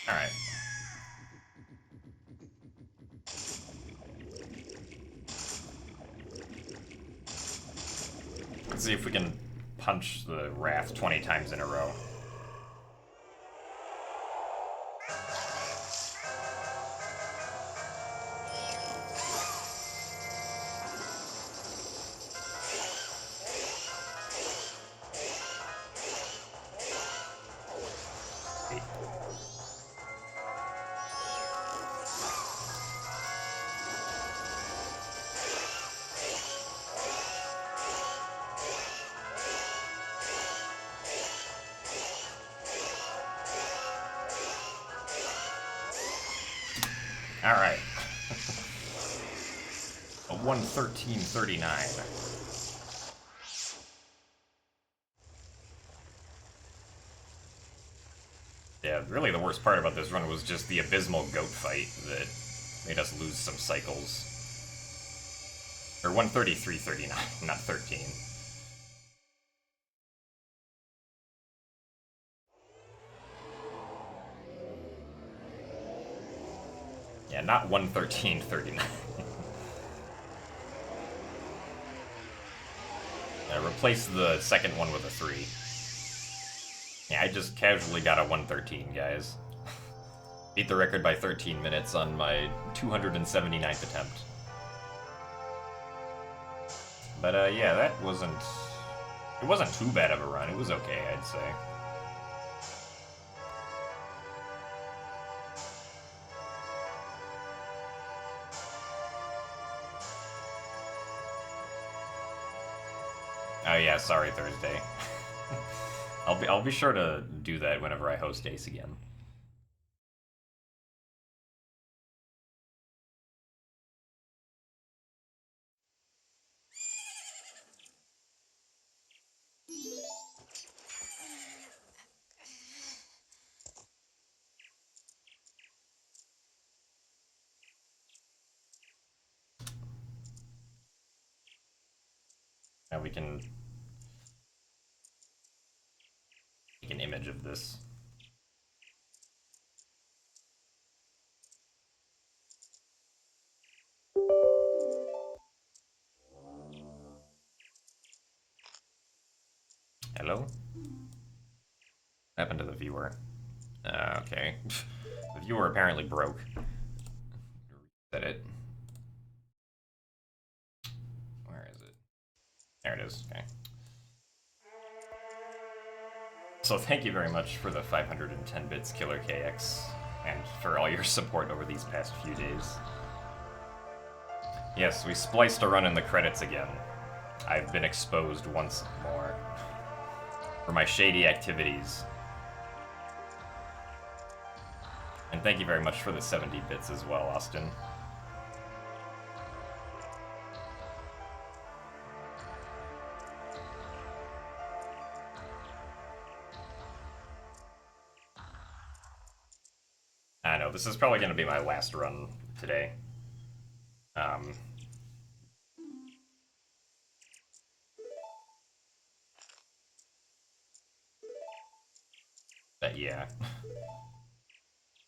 Alright. Let's see if we can punch the Wrath 20 times in a row. Alright. A 113.39. Yeah, really the worst part about this run was just the abysmal goat fight that made us lose some cycles. Or 133.39, not 13. Yeah, not 113.39. Replace the second one with a 3. Yeah, I just casually got a 113, guys. Beat the record by 13 minutes on my 279th attempt. But yeah, that wasn't... It wasn't too bad of a run. It was okay, I'd say. Oh yeah, sorry, Thursday. I'll be sure to do that whenever I host Ace again. Now we can make an image of this. Hello? What happened to the viewer? Okay. The viewer apparently broke. Reset it. Where is it? There it is. Okay. So thank you very much for the 510 bits, Killer KX, and for all your support over these past few days. Yes, we spliced a run in the credits again. I've been exposed once more for my shady activities. And thank you very much for the 70 bits as well, Austin. I know, this is probably going to be my last run today. But yeah.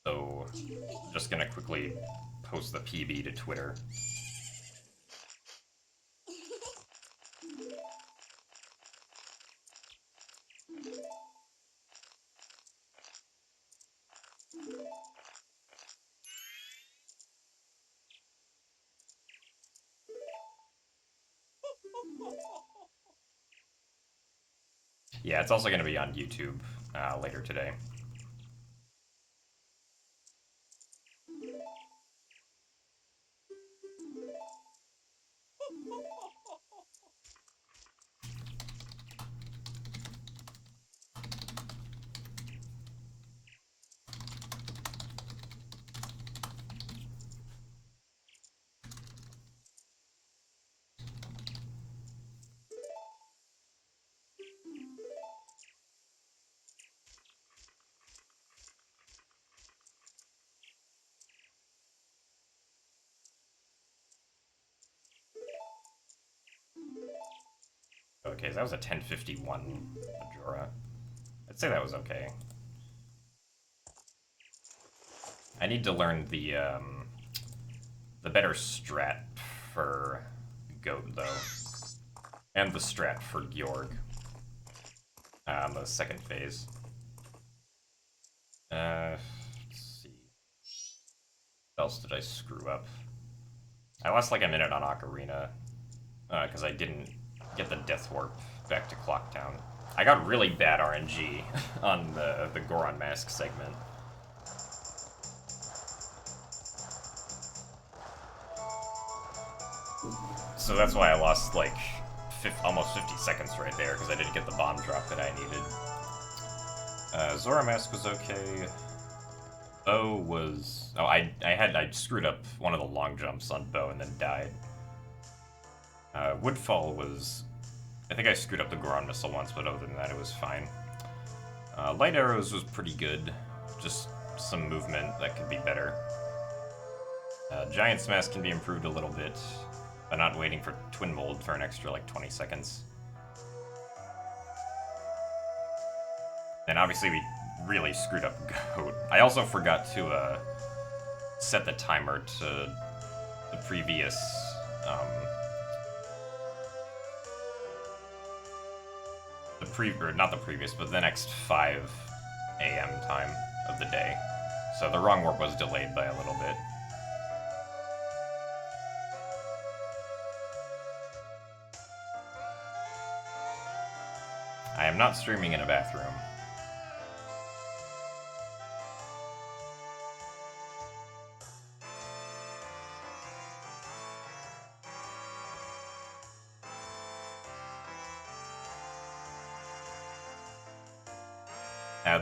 So, I'm just going to quickly post the PB to Twitter. Yeah, it's also going to be on YouTube later today. Okay, so that was a 1051 Majora. I'd say that was okay. I need to learn the better strat for Goat, though. And the strat for Georg. On the second phase. Let's see. What else did I screw up? I lost like a minute on Ocarina, because I didn't get the Death Warp back to Clocktown. I got really bad RNG on the Goron Mask segment. So that's why I lost like almost 50 seconds right there, because I didn't get the bomb drop that I needed. Zora Mask was okay. Bow was... Oh, I screwed up one of the long jumps on Bow and then died. Woodfall was... I think I screwed up the Goron Missile once, but other than that it was fine. Light Arrows was pretty good. Just some movement that could be better. Giant's Mask can be improved a little bit, by not waiting for Twin Mold for an extra like 20 seconds. And obviously we really screwed up Goat. I also forgot to set the timer to the previous not the previous, but the next 5 a.m. time of the day. So the wrong warp was delayed by a little bit. I am not streaming in a bathroom.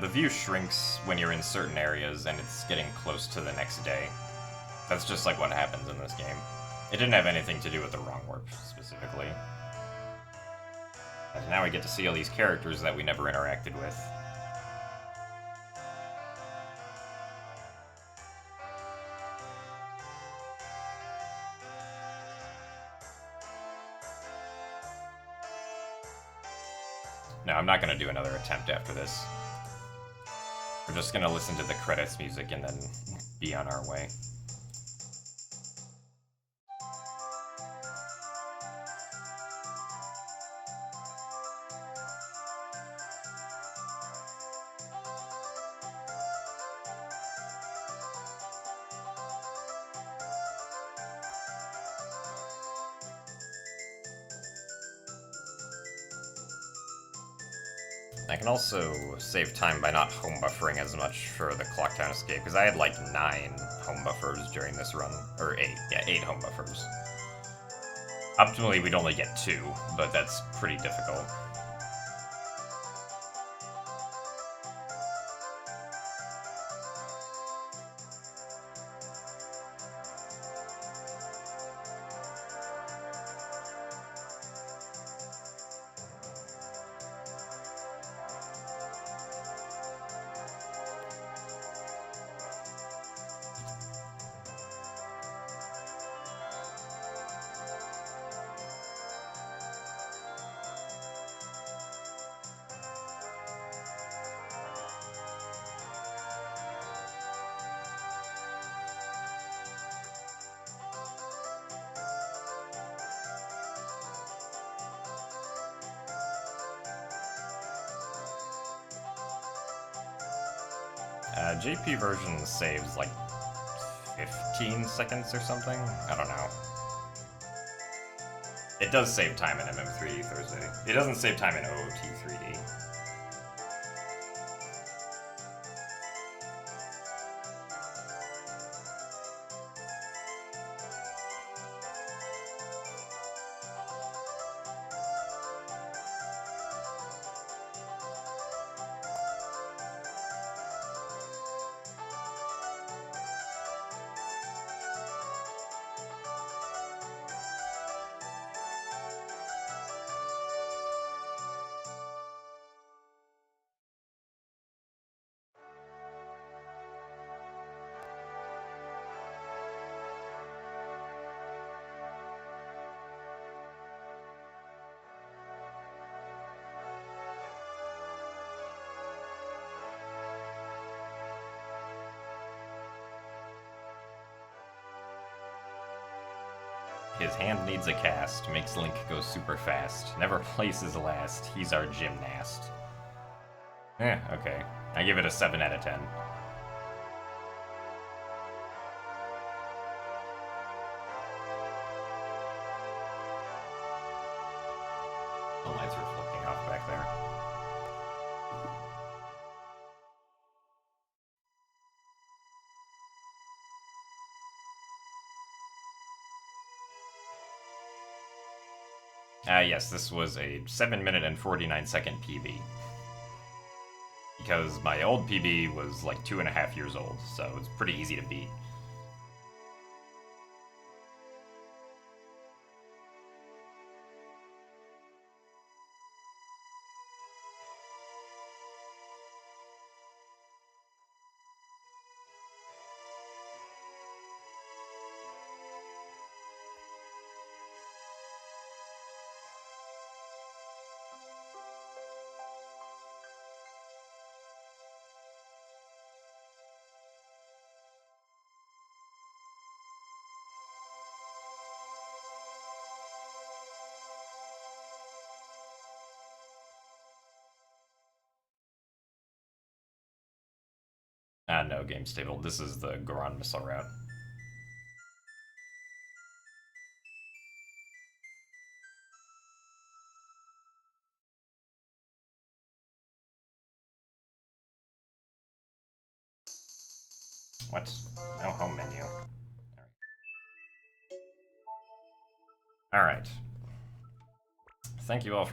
The view shrinks when you're in certain areas and it's getting close to the next day. That's just like what happens in this game. It didn't have anything to do with the wrong warp, specifically. And now we get to see all these characters that we never interacted with. No, I'm not going to do another attempt after this. We're just going to listen to the credits music and then be on our way. I can also save time by not home buffering as much for the Clocktown escape, because I had like 9 home buffers during this run. Or 8, yeah, 8 home buffers. Optimally, we'd only get 2, but that's pretty difficult. JP version saves like 15 seconds or something? I don't know. It does save time in MM3D Thursday. It doesn't save time in OOT3D. His hand needs a cast, makes Link go super fast, never places last, he's our gymnast. Okay. I give it a 7 out of 10. The lights are flicking off back there. Yes, this was a 7-minute and 49-second PB. Because my old PB was like 2.5 years old, so it's pretty easy to beat. No, game stable. This is the Goron missile route. What? No home menu. Alright. Thank you all for